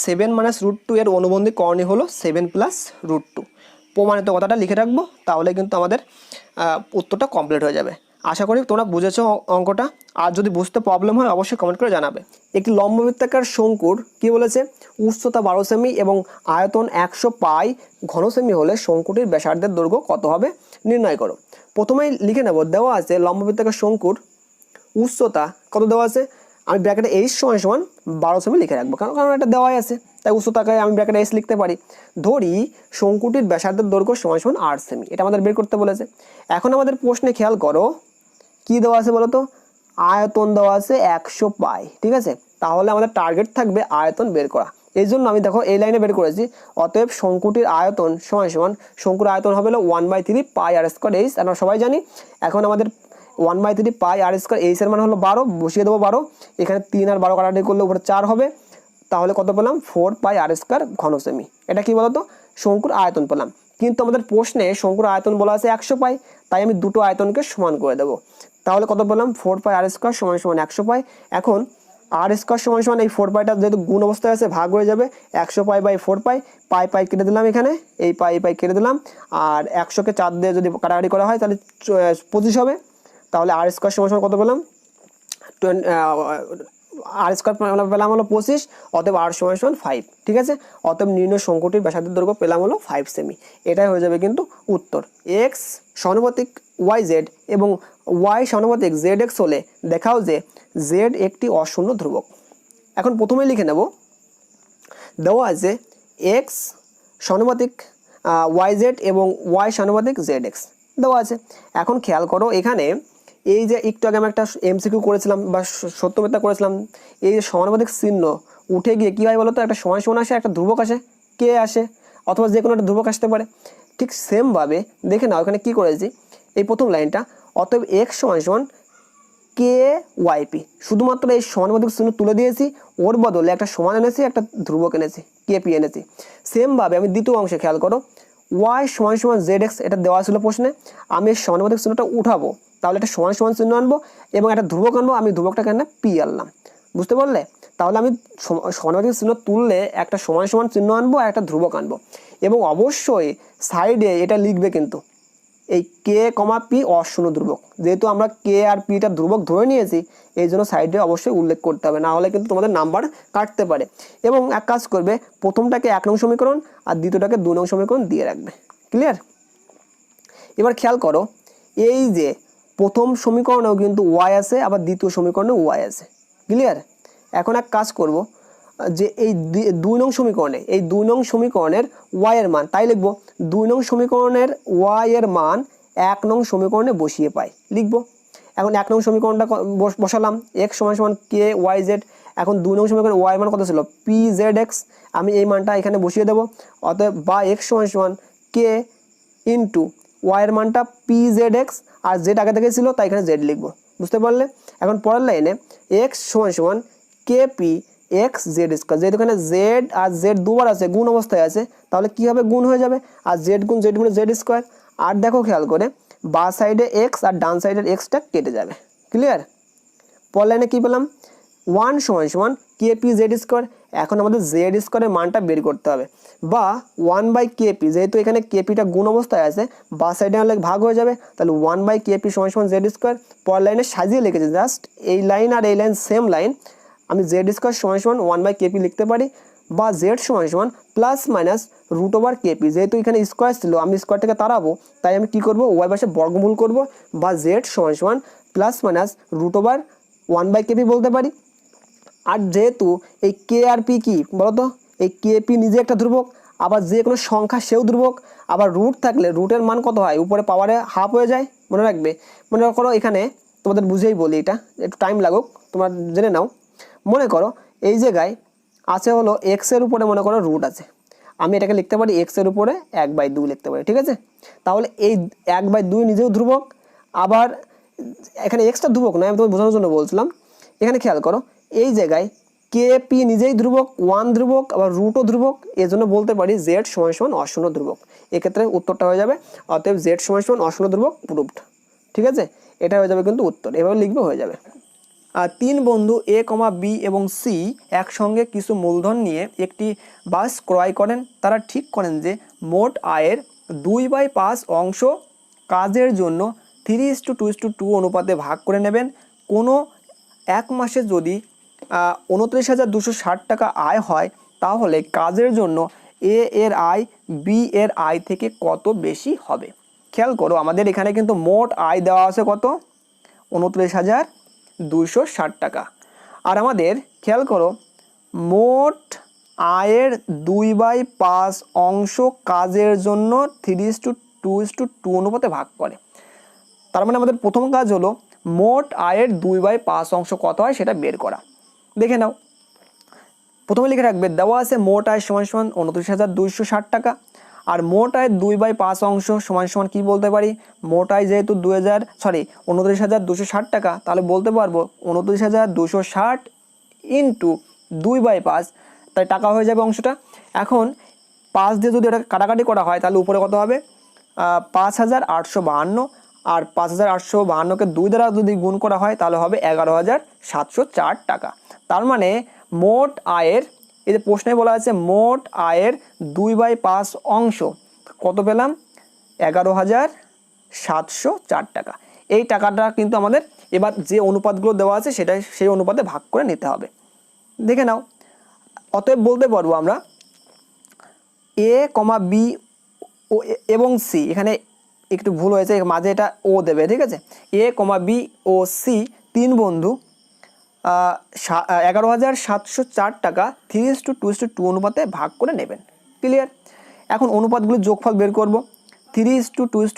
7 - √2 এর অনুবন্ধী করণী হলো 7 + √2। প্রমাণিত কথাটা লিখে রাখবো, তাহলে কিন্তু আমাদের উত্তরটা কমপ্লিট হয়ে যাবে। আশা করি তোমরা বুঝেছো অঙ্কটা। আর যদি বুঝতে প্রবলেম হয় অবশ্যই কমেন্ট করে জানাবে। একটি লম্ববৃত্তাকার শঙ্কুর কি বলেছে, উচ্চতা 12 সেমি এবং আয়তন 100 পাই ঘন সেমি হলে শঙ্কুটির ব্যাসার্ধের দৈর্ঘ্য কত হবে নির্ণয় করো। প্রথমেই লিখে নেব, দেওয়া আছে লম্ববৃত্তাকার শঙ্কুর উচ্চতা কত দেওয়া আছে, আমি ব্র্যাকেটে এইচ সমান সমান 12 সেমি লিখে রাখবো, কারণ এটা দেওয়াই আছে, তাই উচ্চতাকে আমি ব্র্যাকেটে এইচ লিখতে পারি। ধরি শঙ্কুটির ব্যাসার্ধের দৈর্ঘ্য সমান সমান 8 সেমি, এটা আমাদের বের করতে বলেছে। এখন আমাদের প্রশ্নে খেয়াল করো কি দেওয়া আছে বলো তো, আয়তন দেওয়া আছে 100 পাই, ঠিক আছে। তাহলে আমাদের টার্গেট থাকবে আয়তন বের করা। এই জন্য আমি দেখো এই লাইনে বের করেছি, অতএব শঙ্কুটির আয়তন সমান সমান, শঙ্কুর আয়তন হবে হলো 1/3 পাই আর স্কোয়ার এইচ, আমরা সবাই জানি। এখন আমাদের 1/3 পাই আর স্কোয়ার এইচ এর মান হলো 12, বসিয়ে দেবো 12, এখানে 3 আর 12 কাটাকাটি করলে উপরে 4 হবে, তাহলে কত পেলাম 4 পাই আর স্কোয়ার ঘন সেমি। এটা কি বলতো, শঙ্কুর আয়তন পেলাম। কিন্তু আমাদের প্রশ্নে শঙ্কুর আয়তন বলা আছে 100 পাই, তাই আমি দুটো আয়তনকে সমান করে দেবো। তাহলে কত পেলাম 4 পাই আর স্কোয়ার সমান সমান 100 পাই। এখন আর স্কোয়ার সমান সমান এই 4 পাইটা যেহেতু গুণ অবস্থায় আছে ভাগ হয়ে যাবে, 100 পাই বাই 4 পাই, পাই পাই কেটে দিলাম, এখানে এই পাই পাই কেটে দিলাম, আর 100কে 4 দিয়ে যদি কাটাকাটি করা হয় তাহলে 25 হবে। তাহলে আর স্কোয়ার সমান সমান কত পেলাম, আর স্কোয়ার পেলাম হলো 25, অতএব আর সমান সমান 5, ঠিক আছে। অতএব নির্ণয় শঙ্কুটির ব্যাসার্ধের দৈর্ঘ্য পেলাম হলো 5 সেমি। এটাই হয়ে যাবে কিন্তু উত্তর। এক্স সমানুপাতিক ওয়াই জেড এবং ওয়াই সমানুপাতিক জেড এক্স হলে দেখাও যে জেড একটি অশূন্য ধ্রুবক। এখন প্রথমেই লিখে নেব, দেওয়া আছে এক্স সমানুপাতিক ওয়াই জেড এবং ওয়াই সমানুপাতিক জেড এক্স দেওয়া আছে। এখন খেয়াল করো এখানে এই যে একটু আগে আমি একটা এমসিকিউ করেছিলাম বা সত্য মিথ্যা করেছিলাম, এই যে সমানুপাতিক চিহ্ন উঠে গিয়ে কী হয় বলো তো, একটা সমান সমান আসে, একটা ধ্রুবক আসে, কে আসে, অথবা যে কোনো একটা ধ্রুবক আসতে পারে। ঠিক সেমভাবে দেখে নাও এখানে কী করেছি, এই প্রথম লাইনটা, অতএব এক্স সমান সমান কে ওয়াইপি, শুধুমাত্র এই সমানুপাতিক চিহ্ন তুলে দিয়েছি, ওর বদলে একটা সমান এনেছি, একটা ধ্রুবক এনেছি, কেপি এনেছি। সেমভাবে আমি দ্বিতীয় অংশে খেয়াল করো, ওয়াই সমান সমান জেড এক্স, এটা দেওয়া ছিল প্রশ্নে, আমি এই সমানুপাতিক চিহ্নটা উঠাবো, তাহলে একটা সমান সমান চিহ্ন আনবো এবং একটা ধ্রুবক আনবো, আমি ধ্রুবকটাকে এনে পি আনলাম, বুঝতে পারলে। তাহলে আমি সমানুপাতিক চিহ্ন তুললে একটা সমান সমান চিহ্ন আনবো আর একটা ধ্রুবক আনবো, এবং অবশ্যই সাইডে এটা লিখবে কিন্তু এই কে কমা পি অশূন্য ধ্রুবক, যেহেতু আমরা কে আর পিটা ধ্রুবক ধরে নিয়েছি, এই জন্য সাইডে অবশ্যই উল্লেখ করতে হবে, না হলে কিন্তু তোমাদের নাম্বার কাটতে পারে। এবং এক কাজ করবে, প্রথমটাকে 1 নং সমীকরণ আর দ্বিতীয়টাকে 2 নং সমীকরণ দিয়ে রাখবে, ক্লিয়ার। এবার খেয়াল করো এই যে প্রথম সমীকরণেও কিন্তু ওয়াই আছে, আবার দ্বিতীয় সমীকরণেও ওয়াই আছে, ক্লিয়ার। এখন এক কাজ করব, যে এই 2 নং সমীকরণে, এই 2 নং সমীকরণের ওয়াই এর মান, তাই লিখবো 2 নং সমীকরণের ওয়াই এর মান 1 নং সমীকরণে বসিয়ে পাই, লিখবো। এখন 1 নং সমীকরণটা বসালাম, এক্স সমান সমান কে ওয়াই জেড। এখন 2 নং সমীকরণে ওয়াই মান কত ছিল, পি জেড এক্স, আমি এই মানটা এখানে বসিয়ে দেবো, অতএব বা এক্স সমান সমান কে ইন্টু ওয়াই এর মানটা পি জেড এক্স, আর জেড আগে থেকে ছিল তাই এখানে জেড লিখবো, বুঝতে পারলে। এখন পরের লাইনে এক্স সমান সমান K P x Z square, যেহেতু এখানে জেড আর জেড দুবার আছে, গুণ অবস্থায় আছে, তাহলে কি হবে, গুণ হয়ে যাবে, আর জেড গুণ জেড গুণ জেড স্কোয়ার। আর দেখো খেয়াল করে বা সাইডে এক্স আর ডান সাইডের এক্সটা কেটে যাবে, ক্লিয়ার। পরের লাইনে কী পেলাম, 1 সমান সমান কে পি জেড স্কোয়ার। এখন আমাদের জেড স্কোয়ারের মানটা বের করতে হবে, বা 1/কেপি, যেহেতু এখানে কেপিটা গুণ অবস্থায় আছে, বা সাইডে হলে ভাগ হয়ে যাবে, তাহলে 1/কেপি সমান সমান জেড স্কোয়ার। পরের লাইনে সাজিয়ে লিখেছি, জাস্ট এই লাইন আর এই লাইন সেম লাইন, আমি জেড স্কোয়ার সমান সমান 1/কেপি লিখতে পারি, বা জেড সমান সমান plus minus root over KP, যেহেতু এখানে স্কোয়ার ছিল আমি স্কোয়ারটাকে তাড়াবো, তাই আমি কী করবো, ওয়াই পাশে বর্গমূল করবো, বা জেড সমান সমান প্লাস মাইনাস রুট ওভার 1/কেপি বলতে পারি। আর যেহেতু এই কে আর পি কি বলতো, এই কে পি নিজে একটা ধ্রুবক, আবার যে কোনো সংখ্যা সেও ধ্রুবক, আবার রুট থাকলে রুটের মান কত হয়, উপরে পাওয়ারে হাফ হয়ে যায়, মনে রাখবে। মনে করো এখানে তোমাদের বুঝেই বলি, এটা একটু টাইম লাগুক, তোমরা জেনে নাও। মনে করো এই জায়গায় আছে হলো এক্সের উপরে মনে করো রুট আছে, আমি এটাকে লিখতে পারি এক্সের উপরে 1/2 লিখতে পারি, ঠিক আছে। তাহলে এই 1/2 নিজেও ধ্রুবক, আবার এখানে এক্সটা ধ্রুবক নয়, আমি তোমাকে বোঝানোর জন্য বলছিলাম। এখানে খেয়াল করো এই জায়গায় কে পি নিজেই ধ্রুবক, 1 ধ্রুবক, আবার রুটও ধ্রুবক, এই জন্য বলতে পারি জেড সমান সমান অশূন্য ধ্রুবক। এক্ষেত্রে উত্তরটা হয়ে যাবে, অতএব জেড সমান সমান অশূন্য ধ্রুবক প্রুভড, ঠিক আছে। এটা হয়ে যাবে কিন্তু উত্তর, এভাবে লিখবে হয়ে যাবে। আর 3 বন্ধু এ কমা বি এবং সি একসঙ্গে কিছু মূলধন নিয়ে একটি বাস ক্রয় করেন। তারা ঠিক করেন যে মোট আয়ের 2/5 অংশ কাজের জন্য 3:2:2 অনুপাতে ভাগ করে নেবেন। কোনো এক মাসে যদি 29,260 টাকা আয় হয়, তাহলে কাজের জন্য এ এর আয় বি এর আয় থেকে কত বেশি হবে। খেয়াল করো আমাদের এখানে কিন্তু মোট আয় দেওয়া আছে কত, 29,000 260 টাকা। আর আমাদের খেয়াল করো মোট আয়ের 2/5 অংশ কাজের জন্য 3:2:2 অনুপাতে ভাগ করে। তার মানে আমাদের প্রথম কাজ হলো মোট আয়ের 2/5 অংশ কত হয় সেটা বের করা। দেখে নাও, প্রথমে লিখে রাখবে দেওয়া আছে মোট আয় সমান সমান 29,260 টাকা। আর মোট আয়ের 2/5 অংশ সমান সমান কী বলতে পারি, মোট আয় যেহেতু 29,260 টাকা, তাহলে বলতে পারবো 29,260 ইন্টু 2/5, তাই টাকা হয়ে যাবে অংশটা। এখন 5 দিয়ে যদি এটা কাটাকাটি করা হয় তাহলে উপরে কত হবে, 5,852, আর 5,852কে 2 দ্বারা যদি গুণ করা হয় তাহলে হবে 11,704 টাকা। তার মানে মোট আয়ের, এই যে প্রশ্নে বলা আছে মোট আয়ের 2/5 অংশ কত পেলাম, 11,704 টাকা। এই টাকাটা কিন্তু আমাদের এবার যে অনুপাতগুলো দেওয়া আছে সেটাই সেই অনুপাতে ভাগ করে নিতে হবে। দেখে নাও, অতএব বলতে পারবো আমরা এ কমা বি ও এবং সি, এখানে একটু ভুল হয়েছে, মাঝে এটা ও দেবে, ঠিক আছে। এ কমা বি ও সি 3 বন্ধু 11,704 টাকা 3:2:2 অনুপাতে ভাগ করে নেবেন। ক্লিয়ার? এখন অনুপাতগুলো যোগফল বের করব। 3:2:2 3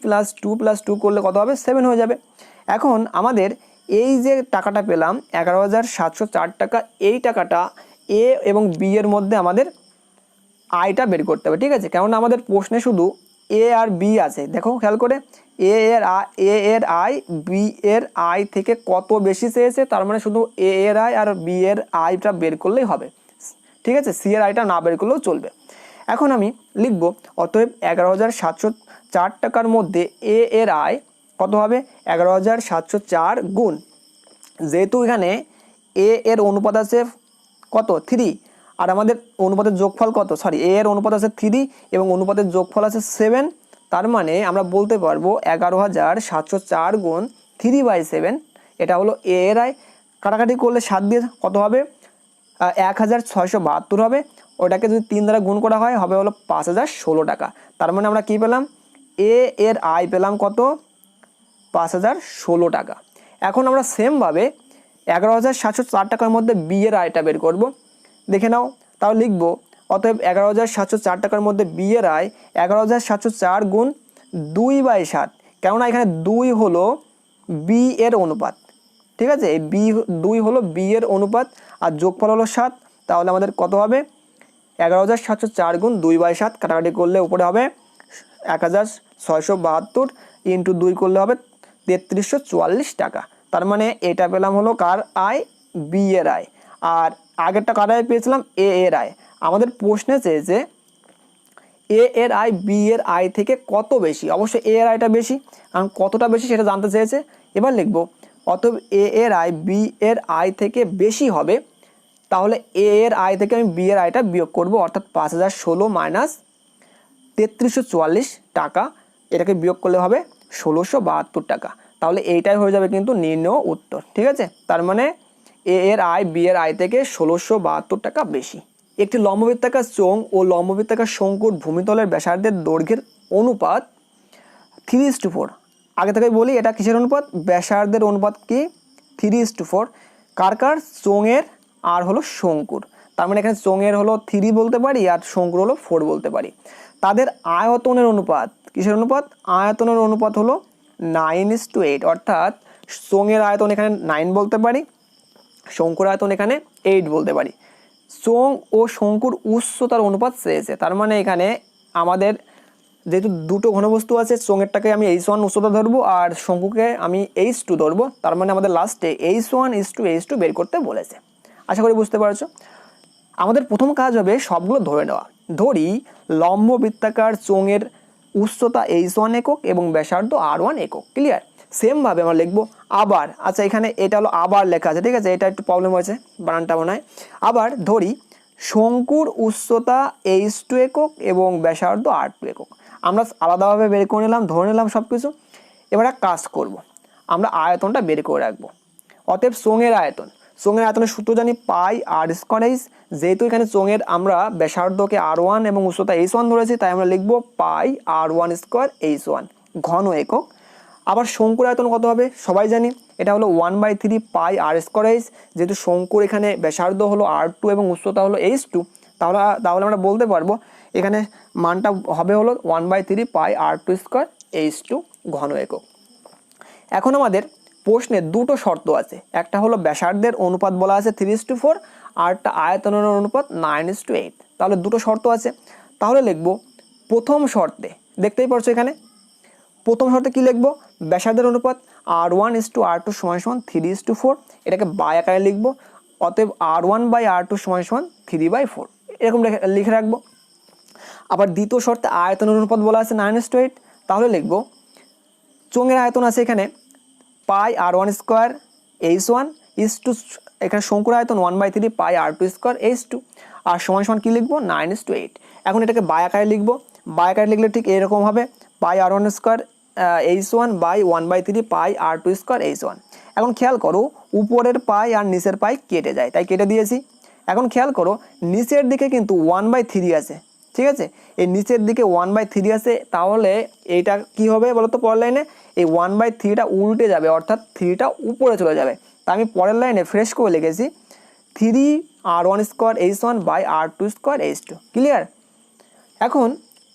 + 2 + 2 করলে কত হবে, 7 হয়ে যাবে। এখন আমাদের এই যে টাকাটা পেলাম 11,704 টাকা, এই টাকাটা এ এবং বি এর মধ্যে আমাদের আয়টা বের করতে হবে, ঠিক আছে। কেননা আমাদের প্রশ্নে শুধু এ আর বি আছে। দেখো খেয়াল করে, এ এর আয় বি এর আয় থেকে কত বেশি চেয়েছে, তার মানে শুধু এ এর আয় আর বি এর আয়টা বের করলেই হবে, ঠিক আছে। সি এর আয়টা না বের করলেও চলবে। এখন আমি লিখব অতএব 11,704 টাকার মধ্যে এ এর আয় কত হবে, 11,704 গুণ, যেহেতু এখানে এ এর অনুপাত আছে কত, 3, আর আমাদের অনুপাতের যোগফল কত, এ এর অনুপাত আছে 3 এবং অনুপাতের যোগফল আছে 7, তার মানে আমরা বলতে পারবো 11,704 গুণ 3/7, এটা হলো এ এর আয়। কাটাকাটি করলে 7 দিয়ে কত হবে, 1,672 হবে। ওটাকে যদি 3 দ্বারা গুণ করা হয় হবে হলো 5,016 টাকা। তার মানে আমরা কি পেলাম, এ এর আয় পেলাম কত, 5,016 টাকা। এখন আমরা সেমভাবে 11,704 টাকার মধ্যে বি এর আয়টা বের করব। দেখে নাও, তাও লিখবো অতএব 11,704 টাকার মধ্যে বি এর আয় 11,704 গুণ 2/7, কেননা এখানে 2 হলো বি এর অনুপাত, ঠিক আছে। এই 2 হলো বি এর অনুপাত আর যোগফল হলো 7, তাহলে আমাদের কত হবে, 11,704 গুণ 2/7, কাটাকাটি করলে উপরে হবে 1,672 ইন্টু 2 করলে হবে 3,344 টাকা। তার মানে এটা পেলাম হলো কার আয়, বি এর আয়। আর আগেরটা কার আয় পেয়েছিলাম, এ এর আয়। আমাদের প্রশ্নে চেয়েছে এ এর আয় বি এর আয় থেকে কত বেশি, অবশ্যই এ এর আয়টা বেশি, কারণ কতটা বেশি সেটা জানতে চেয়েছে। এবার লিখবো অতএব এ এর আয় বি এর আয় থেকে বেশি হবে, তাহলে এ এর আয় থেকে আমি বি এর আয়টা বিয়োগ করব, অর্থাৎ 5,016 মাইনাস 3,344 টাকা, এটাকে বিয়োগ করলে হবে 1,672 টাকা। তাহলে এইটাই হয়ে যাবে কিন্তু নির্ণয় উত্তর, ঠিক আছে। তার মানে এ এর আয় বি এর আয় থেকে 1,672 টাকা বেশি। একটি লম্ববৃত্তাকার চোঙ ও লম্ববৃত্তাকার শঙ্কুর ভূমিতলের ব্যাসার্ধের দৈর্ঘ্যের অনুপাত 3:4। আগে থেকে বলি এটা কিসের অনুপাত, ব্যাসার্ধের অনুপাত কি 3:4, কার কার, চোঙের আর হলো শঙ্কুর। তার মানে এখানে চোঙের হলো 3 বলতে পারি আর শঙ্কুর হলো 4 বলতে পারি। তাদের আয়তনের অনুপাত, কিসের অনুপাত, আয়তনের অনুপাত হলো 9:8, অর্থাৎ চোঙের আয়তন এখানে 9 বলতে পারি, শঙ্কুর আয়তন এখানে 8 বলতে পারি। চোঙ ও শঙ্কুর উচ্চতার অনুপাত চেয়েছে, তার মানে এখানে আমাদের যেহেতু দুটো ঘনবস্তু আছে, চোঙেরটাকে আমি H1 উচ্চতা ধরবো আর শঙ্কুকে আমি H2 ধরবো, তার মানে আমাদের লাস্টে H1:H2 বের করতে বলেছে। আশা করি বুঝতে পারছো। আমাদের প্রথম কাজ হবে সবগুলো ধরে নেওয়া। ধরি লম্ব বৃত্তাকার চোঙের উচ্চতা H1 একক এবং ব্যাসার্ধ R1 একক। ক্লিয়ার? সেমভাবে আমরা লিখবো আবার, আচ্ছা এখানে এটা হলো আবার লেখা আছে, ঠিক আছে, এটা একটু প্রবলেম হয়েছে, বানানটা মনে হয়। আবার ধরি শঙ্কুর উচ্চতা H2 একক এবং ব্যাসার্ধ R2 একক। আমরা আলাদাভাবে বের করে নিলাম, ধরে নিলাম সব কিছু। এবার এক কাজ করব, আমরা আয়তনটা বের করে রাখবো। অতএব চোঙের আয়তনের সূত্র জানি পাই আর স্কয়ার এইচ। যেহেতু এখানে চোঙের আমরা ব্যাসার্ধকে R1 এবং উচ্চতা H1 ধরেছি, তাই আমরা লিখবো পাই R1 স্কয়ার H1 ঘন একক। আবার শঙ্কুর আয়তন কত হবে সবাই জানি, এটা হলো 1/3 পাই আর স্কোয়ার এইচ। যেহেতু শঙ্কুর এখানে ব্যাসার্ধ হলো R2 এবং উচ্চতা হলো H2, তাহলে আমরা বলতে পারবো এখানে মানটা হবে হলো 1/3 পাই R2 স্কোয়ার H2 ঘন একক। এখন আমাদের প্রশ্নে দুটো শর্ত আছে, একটা হলো ব্যাসার্ধের অনুপাত বলা আছে 3:4, আরটা আয়তনের অনুপাত 9:8। তাহলে দুটো শর্ত আছে। তাহলে লিখব প্রথম শর্তে, দেখতেই পারছো এখানে প্রথম শর্তে কি লিখব, ব্যাসার্ধের অনুপাত R1:R2 = 3:4, এটাকে বাই আকারে লিখব। অতএব R1/R2 = 3/4 এরকম লিখে রাখবো। আবার দ্বিতীয় শর্তে আয়তনের অনুপাত বলা আছে 9:8, তাহলে লিখব চোঙের আয়তন আছে এখানে পাই R1 square H1 is to, এখানে শঙ্কুর আয়তন 1/3 পাই R2 স্কোয়ার H2 আর সমান কি লিখবো 9:8। এখন এটাকে বাই আকারে লিখবো, বাই আকারে লিখলে ঠিক এরকম হবে pi R1 square H1 by 1/3 pi R2 square H1। এখন খেয়াল করো উপরের পাই আর নিচের পাই কেটে যায়, তাই কেটে দিয়েছি। এখন খেয়াল করো নিচের দিকে কিন্তু 1/3 আছে, ঠিক আছে, এই নিচের দিকে 1/3 আছে, তাহলে এইটা কি হবে বলতো পরের লাইনে, এই 1/3টা উল্টে যাবে, অর্থাৎ 3টা উপরে চলে যাবে। তা আমি পরের লাইনে ফ্রেশ করে লিখেছি 3R1 square H1 by R2 square H2। Clear? এখন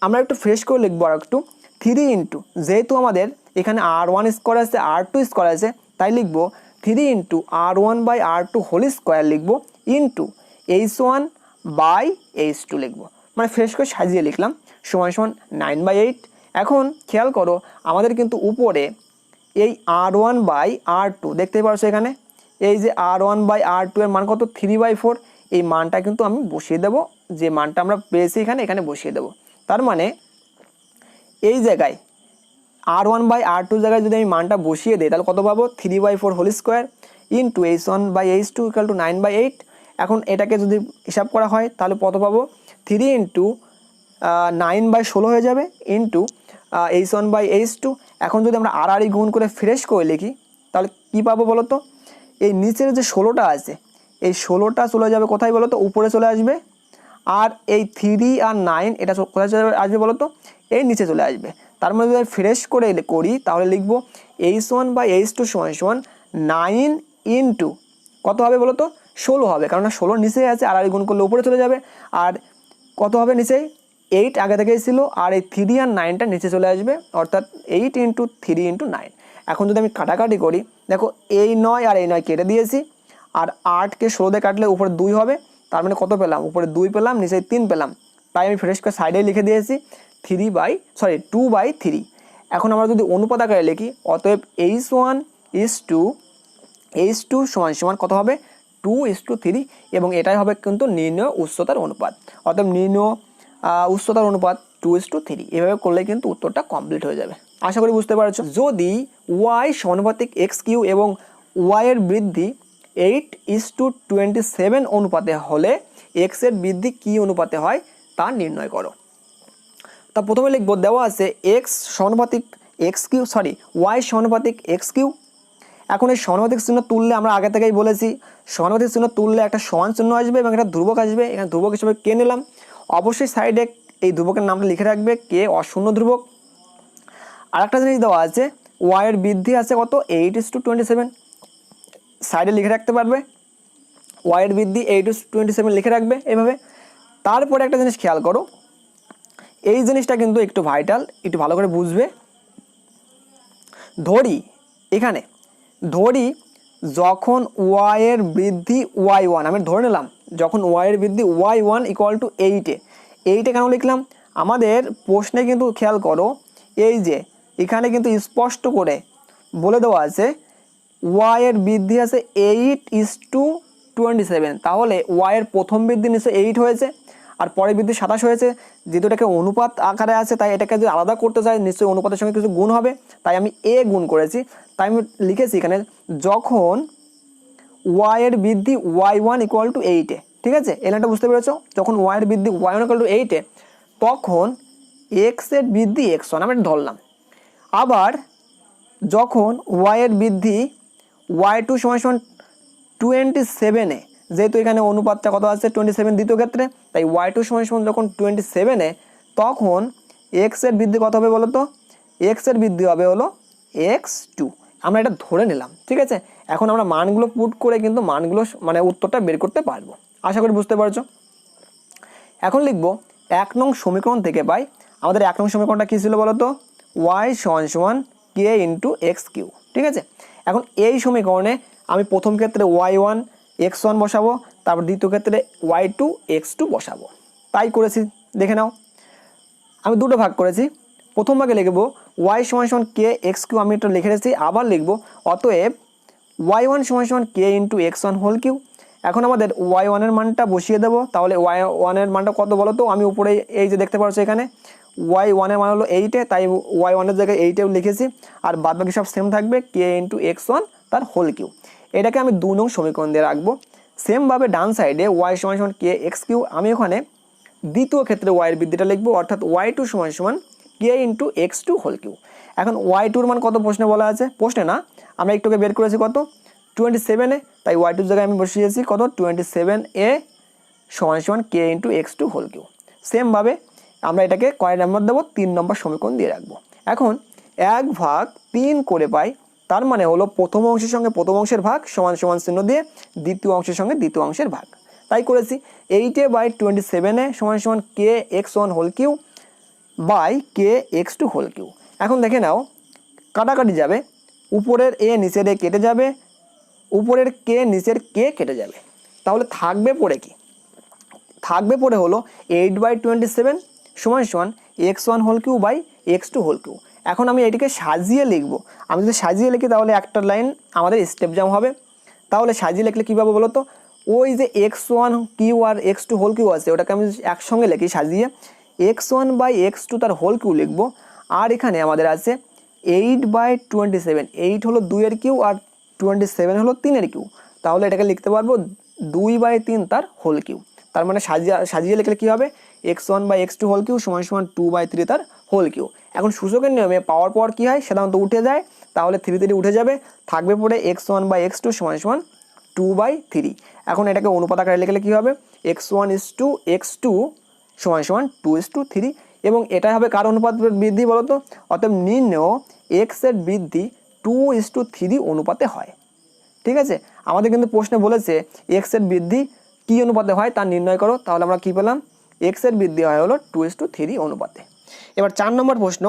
আমরা একটু ফ্রেশ করে লিখবো আর একটু 3 ইন্টু, যেহেতু আমাদের এখানে R1 স্কোয়ার আছে R2 স্কোয়ার আছে, তাই লিখবো 3 into R1 by R2 whole square লিখবো ইন্টু H1 বাই H2 লিখবো, মানে ফ্রেশ করে সাজিয়ে লিখলাম সমান 9/8। এখন খেয়াল করো আমাদের কিন্তু উপরে এই R1 বাই R2 দেখতেই পারছো এখানে, এই যে R1 বাই R2 এর মান কত 3/4, এই মানটা কিন্তু আমি বসিয়ে দেব, যে মানটা আমরা পেয়েছি এখানে বসিয়ে দেব। তার মানে এই জায়গায় R1 বাই R2 জায়গায় যদি আমি মানটা বসিয়ে দিই তাহলে কত পাবো 3/4 whole square into H1 by H2 = 9/8। এখন এটাকে যদি হিসাব করা হয় তাহলে কত পাবো 3 ইন্টু 9/16 হয়ে যাবে ইন্টু H1 বাই H2। এখন যদি আমরা আর গুণ করে ফ্রেশ করে লিখি তাহলে কি পাবো বলো তো, এই নিচের যে 16টা আছে এই 16টা চলে যাবে কোথায় বলো তো, উপরে চলে আসবে। আর এই 3 আর 9 এটা কোথায় চলে আসবে বলো তো, এই নিচে চলে আসবে। তার মানে যদি ফ্রেশ করে করি তাহলে লিখবো H1 বাই H2 = 9 ইন্টু কত হবে বলো তো 16 হবে, কারণ 16 নিচে আছে, আর গুণ করলে উপরে চলে যাবে। আর কত হবে নিচে 8 আগে থেকেই ছিল, আর এই 3 আর 9টা নিচে চলে আসবে, অর্থাৎ 8 ইন্টু 3 ইন্টু 9। এখন যদি আমি কাটাকাটি করি দেখো এই 9 আর এই 9 কেটে দিয়েছি, আর 8কে 16 দিয়ে কাটলে উপরে 2 হবে, তার মানে কত পেলাম উপরে 2 পেলাম নিচে 3 পেলাম, তাই আমি ফ্রেশ করে সাইডে লিখে দিয়েছি 2/3। এখন আমরা যদি অনুপাত আকারে লিখি অতএব H1:H2 সমান কত হবে 2:3, এবং এটাই হবে কিন্তু নির্ণয় উচ্চতার অনুপাত। অতএব নির্ণয় উচ্চতার অনুপাত 2:3, এভাবে করলে কিন্তু উত্তরটা কমপ্লিট হয়ে যাবে। আশা করি বুঝতে পারছো। যদি y সমানুপাতিক x³ এবং y এর বৃদ্ধি 8:27 অনুপাতে হলে x এর বৃদ্ধি কি অনুপাতে হয় তা নির্ণয় করো। তা প্রথমে লিখবো দেওয়া আছে y সমানুপাতিক x³। এখন এই সমানুপাতিক চিহ্ন তুললে আমরা আগে থেকেই বলেছি সমানুপাতিক চিহ্ন তুললে একটা সমান চিহ্ন আসবে এবং একটা ধ্রুবক আসবে। এখানে ধ্রুবক হিসেবে কে নিলাম, অবশ্যই সাইডে এই ধ্রুবকের নামটা লিখে রাখবে, কে অশূন্য ধ্রুবক। আর একটা জিনিস দেওয়া আছে y এর বৃদ্ধি আছে কত 8:27, সাইডে লিখে রাখতে পারবে y এর বৃদ্ধি 8:27 লিখে রাখবে এভাবে। তারপরে একটা জিনিস খেয়াল করো, এই জিনিসটা কিন্তু একটু ভাইটাল, একটু ভালো করে বুঝবে। ধরি যখন y এর বৃদ্ধি y1, আমি ধরে নিলাম যখন y এর বৃদ্ধি y1 = 8 কেন লিখলাম, আমাদের প্রশ্নে কিন্তু খেয়াল করো এই যে এখানে কিন্তু স্পষ্ট করে বলে দেওয়া আছে y এর বৃদ্ধি আছে 8:27, তাহলে y এর প্রথম বৃদ্ধি নিশ্চয়ই 8 হয়েছে আর পরের বৃদ্ধি 27 হয়েছে। যেহেতু এটাকে অনুপাত আকারে আছে তাই এটাকে যদি আলাদা করতে চাই নিশ্চয়ই অনুপাতের সঙ্গে কিছু গুণ হবে, তাই আমি a গুণ করেছি। তাই আমি লিখেছি এখানে যখন y এর বৃদ্ধি y1 = 8, ঠিক আছে, এই লাইনটা বুঝতে পেরেছো। যখন y এর বৃদ্ধি y1 = 8 তখন x এর বৃদ্ধি x1 আমি ধরলাম। আবার যখন y এর বৃদ্ধি y2 = 27, যেহেতু এখানে অনুপাতটা কত আছে 27 দ্বিতীয় ক্ষেত্রে, তাই y2 = যখন 27 তখন x এর বৃদ্ধি কত হবে বলো তো, x এর বৃদ্ধি হবে হলো x2 আমরা এটা ধরে নিলাম, ঠিক আছে। এখন আমরা মানগুলো পুট করে কিন্তু মানগুলো মানে উত্তরটা বের করতে পারবো, আশা করি বুঝতে পারছো। এখন লিখব 1 নং সমীকরণ থেকে পাই, আমাদের 1 নং সমীকরণটা কী ছিল বলো তো, y = k × x3, ঠিক আছে। এখন এই সমীকরণে আমি প্রথম ক্ষেত্রে y1 x1 বসাবো, তারপর দ্বিতীয় ক্ষেত্রে y2 x2 বসাবো, তাই করেছি। দেখে নাও আমি দুটো ভাগ করেছি, প্রথম ভাগে লিখব y = k x3, আমি এটা লিখে রেখেছি, আবার লিখব অতএব y1 = k × x1 3। এখন আমাদের y1 এর মানটা বসিয়ে দেবো, তাহলে y1 এর মানটা কত বলো তো, আমি উপরে এই যে দেখতে পাচ্ছ এখানে y1 এর মান হলো 8, তাই y1 এর জায়গায় 8 লিখেছি, আর বাদবাকি সব সেম থাকবে k × x1 তার হোল কিউ। এটাকে আমি 2 নং সমীকরণ দিয়ে রাখবো। সেমভাবে ডান সাইডে y = k x3, আমি ওখানে দ্বিতীয় ক্ষেত্রে y এর বৃদ্ধিটা লিখবো, অর্থাৎ y2 = k × x2 whole cube. এখন y2 এর মান কত প্রশ্নে বলা আছে, প্রশ্নে না, আমরা একটুকে বের করেছি কত 27 এ, তাই y2 এর জায়গায় আমি বসিয়েছি কত 27a = k × x2 whole Q. সেমভাবে আমরা এটাকে কয় নাম্বার দেবো, 3 নম্বর সমীকরণ দিয়ে রাখবো। এখন 1/3 করে পাই, তার মানে হলো প্রথম অংশের সঙ্গে প্রথম অংশের ভাগ সমান সমান চিহ্ন দিয়ে দ্বিতীয় অংশের সঙ্গে দ্বিতীয় অংশের ভাগ, তাই করেছি। 8/27 = k x1 whole cube by k x2 whole cube. এখন দেখে নাও কাটাকাটি যাবে, উপরের a নিচের a কেটে যাবে, উপরের k নিচের k কেটে যাবে, তাহলে থাকবে পড়ে কি, থাকবে পড়ে হলো 8/27 = x1 whole cube by x2 whole cube. এখন আমি এটিকে সাজিয়ে লিখব, আমি যদি সাজিয়ে লিখি তাহলে একটা লাইন আমাদের স্টেপ জাম হবে, তাহলে সাজিয়ে লিখলে কীভাবে বলো তো, ওই যে x1 Q R x2 whole Q আছে ওটাকে আমি একসঙ্গে লিখি সাজিয়ে, x1/x2 তার হোল কিউ লিখবো, আর এখানে আমাদের আছে 8/27, 8 হলো 2 এর কিউ আর 27 হলো 3 এর কিউ, তাহলে এটাকে লিখতে পারবো 2/3 তার হোল কিউ। তার মানে সাজিয়ে লিখলে কী হবে, x1/x2 হোল কিউ = 2/3 তার হোল কিউ। এখন সূচকের নিয়মে পাওয়ার পর কী হয়, সাধারণত উঠে যায়, তাহলে 3 উঠে যাবে, থাকবে পড়ে x1/x2 = 2/3। এখন এটাকে অনুপাত আকারে লিখলে কী হবে, x1:x2 = 2:3, এবং এটা হবে কার অনুপাত বৃদ্ধি বলো তো, অতএব নির্ণেয় x এর বৃদ্ধি 2:3 অনুপাতে হয়, ঠিক আছে। আমাদের কিন্তু প্রশ্নে বলেছে x এর বৃদ্ধি কী অনুপাতে হয় তা নির্ণয় করো, তাহলে আমরা কী পেলাম, x এর বৃদ্ধি হয় হলো 2:3 অনুপাতে। এবার 4 নম্বর প্রশ্ন,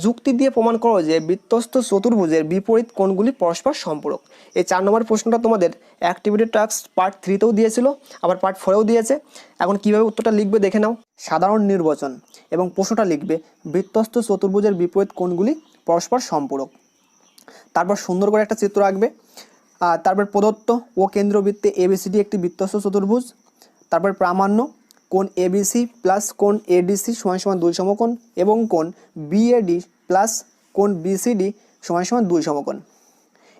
যুক্তি দিয়ে প্রমাণ করো যে বৃত্তস্থ চতুর্ভুজের বিপরীত কোণগুলি পরস্পর সম্পূরক। এই 4 নম্বর প্রশ্নটা তোমাদের অ্যাক্টিভিটি টাস্ক পার্ট 3তেও দিয়েছিল, আবার পার্ট 4এও দিয়েছে। এখন কীভাবে উত্তরটা লিখবে দেখে নাও। সাধারণ নির্বাচন এবং প্রশ্নটা লিখবে বৃত্তস্থ চতুর্ভুজের বিপরীত কোণগুলি পরস্পর সম্পূরক, তারপর সুন্দর করে একটা চিত্র আঁকবে, তারপর প্রদত্ত ও কেন্দ্রবৃত্তে এবিসিডি একটি বৃত্তস্থ চতুর্ভুজ, তারপর প্রামাণ্য কোণ এবিসি প্লাস কোণ এডিসি = 2 সমকোণ, এবং কোণ বিএডি প্লাস কোণ বিসিডি = 2 সমকোণ।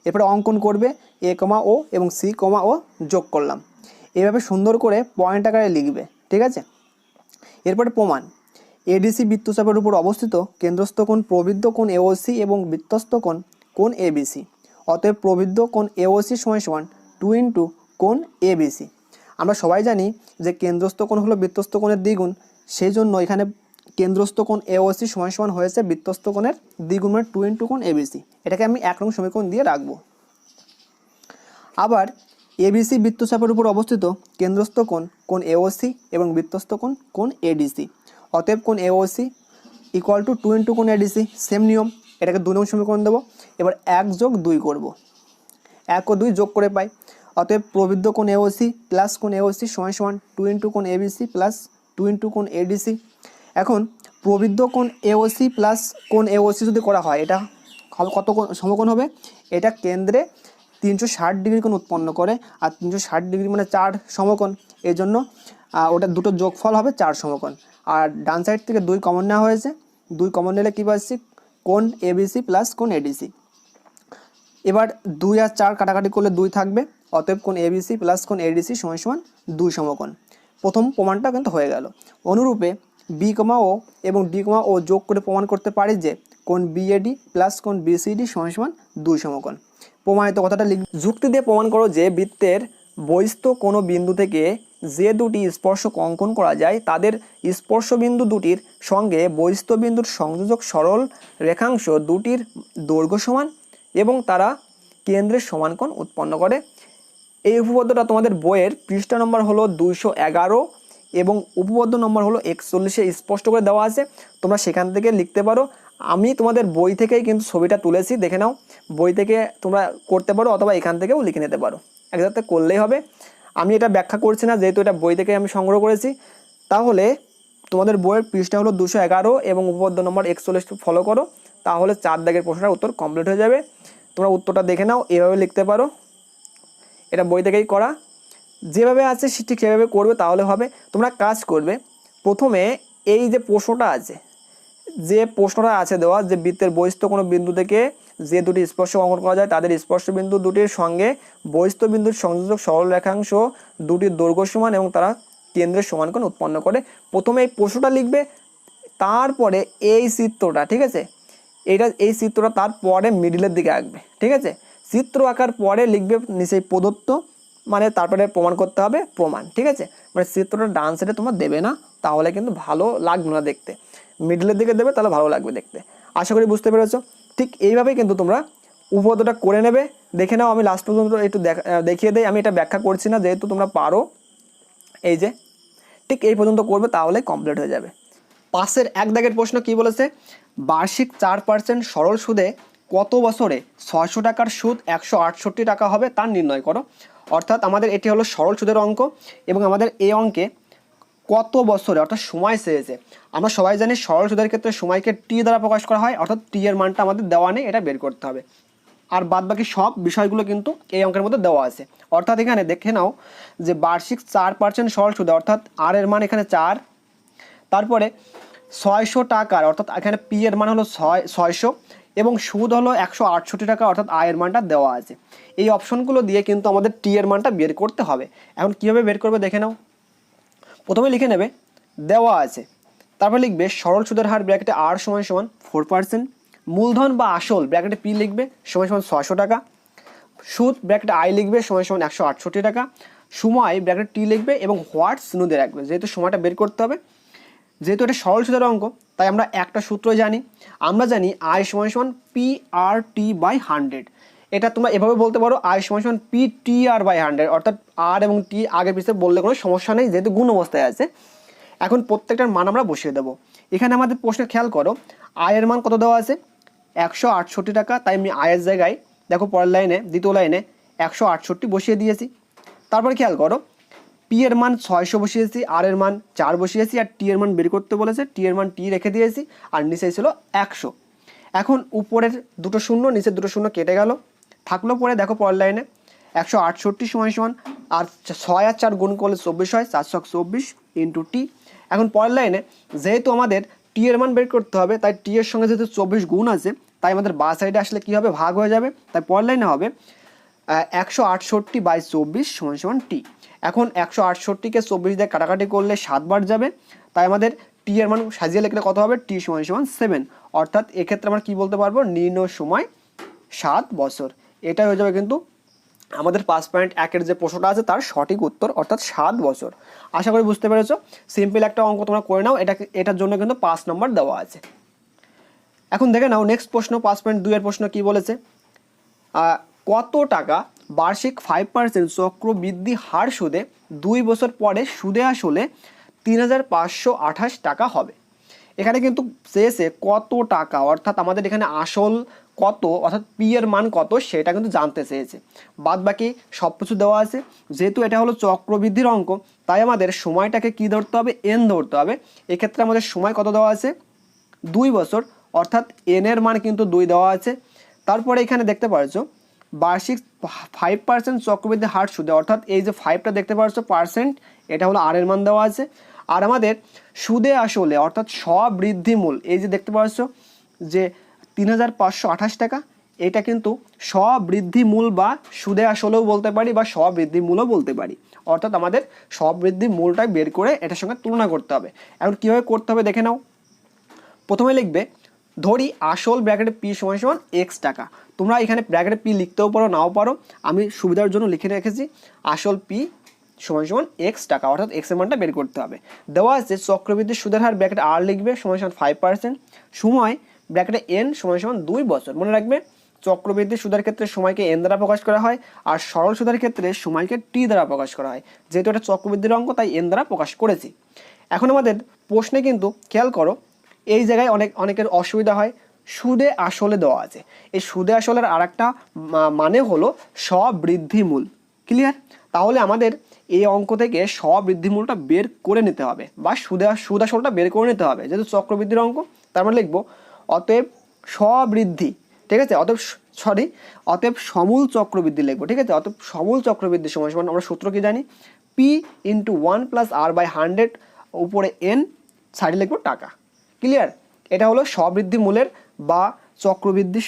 এরপরে অঙ্কন করবে a, o এবং c, o যোগ করলাম, এভাবে সুন্দর করে পয়েন্ট আকারে লিখবে, ঠিক আছে। এরপরে প্রমাণ, এডিসি বৃত্তচাপের উপর অবস্থিত কেন্দ্রস্থ কোণ প্রবৃদ্ধ কোণ এওসি এবং বৃত্তস্থ কোণ এবিসি, অতএব প্রবৃদ্ধ কোণ এওসি = 2 × কোণ এবিসি। আমরা সবাই জানি যে কেন্দ্রস্থ কোণ হলো বৃত্তস্থ কোণের দ্বিগুণ, সেই জন্য এখানে কেন্দ্রস্থ কোণ এওসি সমান হয়েছে বৃত্তস্থ কোণের দ্বিগুণ, মানে 2 × কোণ এবিসি। এটাকে আমি 1 নং সমীকরণ দিয়ে রাখবো। আবার এবিসি বৃত্তচাপের উপর অবস্থিত কেন্দ্রস্থ কোণ এওসি এবং বৃত্তস্থ কোণ এডিসি, অতএব কোণ এওসি = 2 × কোণ এডিসি, সেম নিয়ম, এটাকে 2 নং সমীকরণ দেবো। এবার 1 + 2 করব, 1 ও 2 যোগ করে পাই, অতএব প্রবৃদ্ধ কোণ এওসি প্লাস কোণ এওসি = 2 × কোণ এবিসি প্লাস 2 × কোণ এডিসি। এখন প্রবৃদ্ধ কোণ এওসি প্লাস কোণ এওসি যদি করা হয়, এটা কত সমকোণ হবে, এটা কেন্দ্রে 360 ডিগ্রি কোণ উৎপন্ন করে, আর 360 ডিগ্রি মানে 4 সমকোণ, এই জন্য ওটা দুটো যোগফল হবে 4 সমকোণ। আর ডান সাইড থেকে 2 কমন নেওয়া হয়েছে, 2 কমন নিলে কী পাচ্ছি, কোণ এবিসি প্লাস কোণ এডিসি। এবার 2 আর 4 কাটাকাটি করলে 2 থাকবে, অতএব কোণ এবিসি প্লাস কোণ এডিসি = 2 সমকোণ। প্রথম প্রমাণটা কিন্তু হয়ে গেল। অনুরূপে বি, ও এবং ডি, ও যোগ করে প্রমাণ করতে পারি যে কোণ বিএডি প্লাস কোণ বিসিডি = 2 সমকোণ। প্রমাণিত কথাটা লিখ, যুক্তি দিয়ে প্রমাণ করো যে বৃত্তের বহিস্থ কোনো বিন্দু থেকে যে দুটি স্পর্শক অঙ্কন করা যায় তাদের স্পর্শবিন্দু দুটির সঙ্গে বহিস্থবিন্দুর সংযোজক সরল রেখাংশ দুটির দৈর্ঘ্য সমান এবং তারা কেন্দ্রের সমান কোণ উৎপন্ন করে। এই উপপাদ্যটা তোমাদের বইয়ের পৃষ্ঠা নম্বর হলো 211 এবং উপপাদ্য নম্বর হলো 41-এ স্পষ্ট করে দেওয়া আছে, তোমরা সেখান থেকে লিখতে পারো। আমি তোমাদের বই থেকেই কিন্তু ছবিটা তুলেছি, দেখে নাও, বই থেকে তোমরা করতে পারো অথবা এখান থেকেও লিখে নিতে পারো, একসাথে করলেই হবে। আমি এটা ব্যাখ্যা করছি না, যেহেতু এটা বই থেকে আমি সংগ্রহ করেছি। তাহলে তোমাদের বইয়ের পৃষ্ঠা হলো 211 এবং উপপাদ্য নম্বর 41 ফলো করো, তাহলে 4 দাগের প্রশ্নটার উত্তর কমপ্লিট হয়ে যাবে। তোমরা উত্তরটা দেখে নাও, এভাবে লিখতে পারো, এটা বই থেকেই করা, যেভাবে আছে ঠিক সেভাবে করবে তাহলে হবে। তোমরা কাজ করবে, প্রথমে এই যে প্রশ্নটা আছে, দেওয়া যে বৃত্তের বহিস্থ কোনো বিন্দু থেকে যে দুটি স্পর্শ অঙ্কন করা যায় তাদের স্পর্শ বিন্দু দুটির সঙ্গে বহিস্থ বিন্দুর সংযোজক সরল রেখাংশ দুটির দৈর্ঘ্য সমান এবং তারা কেন্দ্রের সমান কোণ উৎপন্ন করে। প্রথমে এই প্রশ্নটা লিখবে, তারপরে এই চিত্রটা, ঠিক আছে, এই চিত্রটা তারপরে মিডিলের দিকে আঁকবে, ঠিক আছে। চিত্র আঁকার পরে লিখবে নিচেই প্রদত্ত, মানে তারপরে প্রমাণ করতে হবে প্রমাণ, ঠিক আছে। মানে চিত্রটা ডান সাইডে তোমরা দেবে না, তাহলে কিন্তু ভালো লাগবে না দেখতে, মিডলের দিকে দেবে তাহলে ভালো লাগবে দেখতে। আশা করি বুঝতে পেরেছো। ঠিক এইভাবেই কিন্তু তোমরা উপপাদ্যটা করে নেবে। দেখে নাও, আমি লাস্ট পর্যন্ত একটু দেখিয়ে দেই, আমি এটা ব্যাখ্যা করছি না, যেহেতু তোমরা পারো। এই যে ঠিক এই পর্যন্ত করবে তাহলে কমপ্লিট হয়ে যাবে। 5-এর 1 দাগের প্রশ্ন কি বলেছে, বার্ষিক 4% সরল সুদে কত বছরে 600 টাকার সুদ 168 টাকা হবে তা নির্ণয় করো। অর্থাৎ আমাদের এটি হলো সরল সুদের অঙ্ক এবং আমাদের এই অঙ্কে কত বছরে অর্থাৎ সময় চেয়েছে। আমরা সবাই জানি সরল সুদের ক্ষেত্রে সময়কে টি দ্বারা প্রকাশ করা হয়, অর্থাৎ টি এর মানটা আমাদের দেওয়া নেই, এটা বের করতে হবে। আর বাদ বাকি সব বিষয়গুলো কিন্তু এই অঙ্কের মধ্যে দেওয়া আছে। অর্থাৎ এখানে দেখে নাও যে বার্ষিক 4% সরল সুদে, অর্থাৎ আর এর মান এখানে 4, তারপরে 600 টাকার, অর্থাৎ এখানে পি এর মান হলো 600 এবং সুদ হলো 168 টাকা, অর্থাৎ আয়ের মানটা দেওয়া আছে। এই অপশনগুলো দিয়ে কিন্তু আমাদের টি এর মানটা বের করতে হবে। এখন কীভাবে বের করবে দেখে নাও। প্রথমে লিখে নেবে দেওয়া আছে, তারপর লিখবে সরল সুদের হার ব্র্যাকেটে আর সমান সমান 4%, মূলধন বা আসল ব্র্যাকেটে পি লিখবে সমান সমান 600 টাকা, সুদ ব্র্যাকেটে আই লিখবে সমান সমান 168 টাকা, সময় ব্র্যাকেটে টি লিখবে এবং হোয়াট চিহ্ন রাখবে, যেহেতু সময়টা বের করতে হবে। যেহেতু এটা সরল সুদের অঙ্ক তাই আমরা একটা সূত্র জানি, আমরা জানি আই সমান সমান পি আর টি বাই 100। এটা তোমরা এভাবে বলতে পারো আই সমান সমান পি টি আর বাই 100, অর্থাৎ আর এবং টি আগে পিছিয়ে বললে কোনো সমস্যা নেই, যেহেতু গুণ অবস্থায় আছে। এখন প্রত্যেকটার মান আমরা বসিয়ে দেবো। এখানে আমাদের প্রশ্নে খেয়াল করো, আয়ের মান কত দেওয়া আছে 168 টাকা, তাই আমি আয়ের জায়গায় দেখো পরের লাইনে দ্বিতীয় লাইনে 168 বসিয়ে দিয়েছি। তারপরে খেয়াল করো পি এর মান 600 বসিয়েছি, আর এর মান 4 বসিয়েছি, আর টি এর মান বের করতে বলেছে, টি এর মান টি রেখে দিয়েছি, আর নিচে ছিল 100। এখন উপরের দুটো শূন্য নিচের দুটো শূন্য কেটে গেল, থাকলো পরে দেখো পরের লাইনে 168 সমান সমান আর 6 আর 4 গুণ করলে 24 হয়, 424 ইন্টু টি। এখন পরের লাইনে যেহেতু আমাদের টি এর মান বের করতে হবে, তাই টি এর সঙ্গে যেহেতু 24 গুণ আছে, তাই আমাদের বাঁ সাইডে আসলে কী হবে ভাগ হয়ে যাবে, তাই পরের লাইনে হবে 168/24 সমান সমান টি। এখন 168কে 24 দিয়ে কাটাকাটি করলে 7 বার যাবে, তাই আমাদের টি এর মান সাজিয়ে লিখলে কত হবে টি সমান সমান 7, অর্থাৎ এক্ষেত্রে আমরা কী বলতে পারবো নির্ণয় সময় 7 বছর। এটা হয়ে যাবে কিন্তু আমাদের 5.1-এর যে প্রশ্নটা আছে তার সঠিক উত্তর, অর্থাৎ 7 বছর। আশা করি বুঝতে পেরেছো। সিম্পল একটা অঙ্ক তোমরা করে নাও, এটার জন্য কিন্তু 5 নম্বর দেওয়া আছে। এখন দেখে নাও নেক্সট প্রশ্ন 5.2-এর প্রশ্ন কি বলেছে, কত টাকা বার্ষিক 5% চক্রবৃদ্ধি হার সুদে 2 বছর পরে সুদে আসলে 3528 টাকা হবে। এখানে কিন্তু চেয়েছে কত টাকা, অর্থাৎ আমাদের এখানে আসল কত অর্থাৎ পি এর মান কত সেটা কিন্তু জানতে চেয়েছে। বাদ বাকি সব কিছু দেওয়া আছে। যেহেতু এটা হলো চক্রবৃদ্ধির অঙ্ক, তাই আমাদের সময়টাকে কি ধরতে হবে এন ধরতে হবে। এক্ষেত্রে আমাদের সময় কত দেওয়া আছে 2 বছর, অর্থাৎ এন এর মান কিন্তু 2 দেওয়া আছে। তারপরে এখানে দেখতে পাচ্ছ বার্ষিক 5% চক্রবৃদ্ধি হার সুদে, অর্থাৎ এই যে 5টা দেখতে পাচ্ছ পার্সেন্ট, এটা হলো আর এর মান দেওয়া আছে। আর আমাদের সুদে আসলে অর্থাৎ স্ববৃদ্ধি মূল, এই যে দেখতে পাচ্ছ যে 3528 টাকা, এটা কিন্তু স্ববৃদ্ধি মূল বা সুদে আসলেও বলতে পারি বা স্ববৃদ্ধি মূলও বলতে পারি। অর্থাৎ আমাদের স্ববৃদ্ধি মূলটাই বের করে এটার সঙ্গে তুলনা করতে হবে। এখন কীভাবে করতে হবে দেখে নাও। প্রথমে লিখবে ধরি আসল ব্র্যাকেটে পি সমান সমান এক্স টাকা। তোমরা এখানে ব্র্যাকেটে পি লিখতেও পারো নাও পারো, আমি সুবিধার জন্য লিখে রেখেছি আসল পি সমান সমান এক্স টাকা, অর্থাৎ এক্স এর মানটা বের করতে হবে। দেওয়া আছে চক্রবৃদ্ধি সুদের হার ব্র্যাকেটে আর লিখবে সমান সমান 5%, সময় ব্র্যাকেটে এন সমান সমান 2 বছর। মনে রাখবে চক্রবৃদ্ধি সুদের ক্ষেত্রে সময়কে এন দ্বারা প্রকাশ করা হয়, আর সরল সুদের ক্ষেত্রে সময়কে টি দ্বারা প্রকাশ করা হয়। যেহেতু এটা চক্রবৃদ্ধির অঙ্ক তাই এন দ্বারা প্রকাশ করেছি। এখন আমাদের প্রশ্নে কিন্তু খেয়াল করো, এই জায়গায় অনেকের অসুবিধা হয়, সুদে আসলে দেওয়া আছে। এই সুদে আসলের আর একটা মানে হলো স্ববৃদ্ধিমূল। ক্লিয়ার? তাহলে আমাদের এই অঙ্ক থেকে স্ববৃদ্ধিমূলটা বের করে নিতে হবে, বা সুদ আসলটা বের করে নিতে হবে। যেহেতু চক্রবৃদ্ধির অঙ্ক, তার মানে লিখবো অতএব স্ববৃদ্ধি, ঠিক আছে, অতএব সমূল চক্রবৃদ্ধি লিখবো, ঠিক আছে। অতএব সমূল চক্রবৃদ্ধি সমান সমান আমরা সূত্র কি জানি, পি ইন্টু 1 + r/100 উপরে এন, সাইডে লিখবো টাকা। ক্লিয়ার? এটা হলো স্ববৃদ্ধিমূলের বা চক্রবৃদ্ধি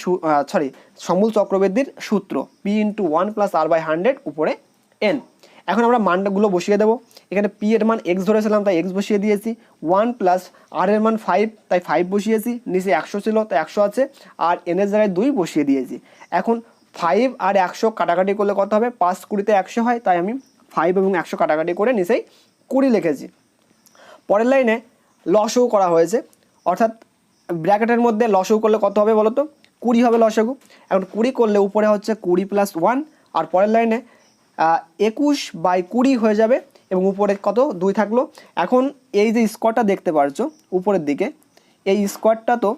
সমূল চক্রবৃদ্ধির সূত্র, পি ইন্টু 1 + r/100 উপরে এন। এখন আমরা মানগুলো বসিয়ে দেবো। এখানে পি এর মান এক্স ধরেছিলাম তাই এক্স বসিয়ে দিয়েছি, 1 + r এর মান 5 তাই 5 বসিয়েছি, নিচে 100 ছিল তাই 100 আছে, আর এন এর জায়গায় 2 বসিয়ে দিয়েছি। এখন 5 আর 100 কাটাকাটি করলে কত হবে, 5 20 তে 100 হয়, তাই আমি 5 এবং 100 কাটাকাটি করে নিচেই 20 লিখেছি। পরের লাইনে লসও করা হয়েছে, অর্থাৎ ব্র্যাকেটের মধ্যে লসও করলে কত হবে বলো তো, 20 হবে লসগু। এখন 20 করলে উপরে হচ্ছে 20 + 1, আর পরের লাইনে 21/20 হয়ে যাবে, এবং উপরে কত 2 থাকলো। এখন এই যে স্কোয়ারটা দেখতে পারছো উপরের দিকে, এই স্কোয়ারটা তো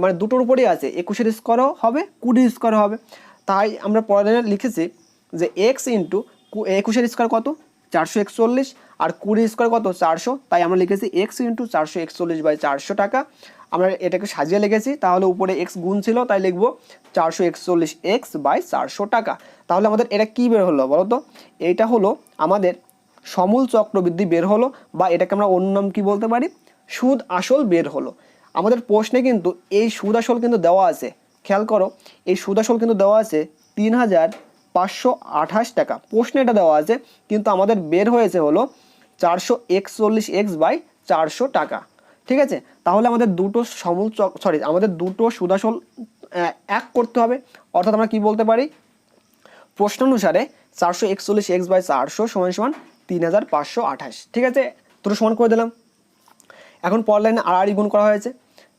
মানে দুটোর উপরেই আছে, 21-এর স্কোয়ারও হবে, 20-এর স্কোয়ারও হবে। তাই আমরা পরের লাইনে লিখেছি যে এক্স ইন্টু 21-এর স্কোয়ার কত 441, আর 20 স্কোয়ার কত 400, তাই আমরা লিখেছি এক্স ইন্টু 441/400 টাকা। আমরা এটাকে সাজিয়ে লিখেছি, তাহলে উপরে এক্স গুণ ছিল তাই লিখবো 441x/400 টাকা। তাহলে আমাদের এটা কি বের হলো বলো তো, এইটা হলো আমাদের সমূল চক্রবৃদ্ধি বের হলো, বা এটাকে আমরা অন্য নাম কি বলতে পারি, সুদ আসল বের হলো। আমাদের প্রশ্নে কিন্তু এই সুদ আসল কিন্তু দেওয়া আছে, খেয়াল করো, এই সুদ আসল কিন্তু দেওয়া আছে 3528 টাকা, প্রশ্নে এটা দেওয়া আছে, কিন্তু আমাদের বের হয়েছে হলো 441x/400 টাকা। ঠিক আছে? তাহলে আমাদের আমাদের দুটো সুদ আসল এক করতে হবে, অর্থাৎ আমরা কি বলতে পারি, প্রশ্ন অনুসারে 441x/400 সমান 3528। ঠিক আছে, দুটো সমান করে দিলাম। এখন পরের লাইনে আর গুণ করা হয়েছে,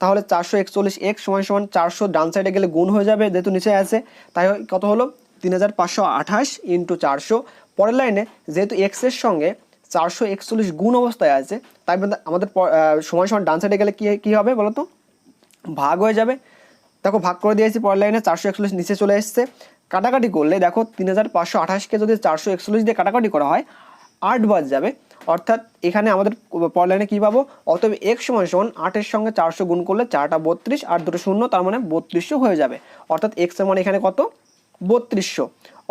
তাহলে 441x সমান 400 ডান সাইডে গেলে গুণ হয়ে যাবে, যেহেতু নিচে আছে, তাই কত হলো 3528 × 400। পরের লাইনে যেহেতু এক্স এর সঙ্গে 441 গুণ অবস্থায় আছে, তাই আমাদের সমান ডান সাইডে গেলে কি হবে বলো তো, ভাগ হয়ে যাবে। দেখো ভাগ করে দিয়েছি, পরের লাইনে 441 নিচে চলে এসছে। কাটাকাটি করলে দেখো 3528কে যদি 441 দিয়ে কাটাকাটি করা হয় 8 বাদ যাবে, অর্থাৎ এখানে আমাদের পরের লাইনে কী পাবো, অতএব x সমান 8-এর সঙ্গে 400 গুণ করলে 4টা 32 আর 2টো 0, তার মানে 3200 হয়ে যাবে, অর্থাৎ x এর মানে এখানে কত 3200,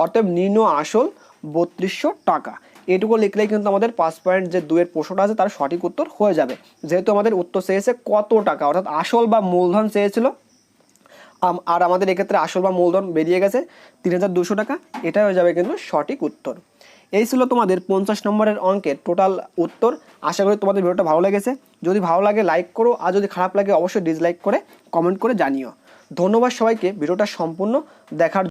অতএব নির্ণয় আসল 3200 টাকা। এটুকু লিখলেই কিন্তু আমাদের 5 পয়েন্ট যে 2-এর প্রশ্নটা আছে তার সঠিক উত্তর হয়ে যাবে। যেহেতু আমাদের উত্তর চেয়েছে কত টাকা, অর্থাৎ আসল বা মূলধন চেয়েছিল, আর আমাদের এক্ষেত্রে আসল বা মূলধন বেরিয়ে গেছে 3200 টাকা, এটা হয়ে যাবে কিন্তু সঠিক উত্তর। এই ছিল তোমাদের 50 নম্বরের অঙ্কের টোটাল উত্তর। আশা করি তোমাদের ভিডিওটা ভালো লেগেছে। যদি ভালো লাগে লাইক করো, আর যদি খারাপ লাগে অবশ্যই ডিসলাইক করে কমেন্ট করে জানিও। ধন্যবাদ সবাইকে ভিডিওটা সম্পূর্ণ দেখার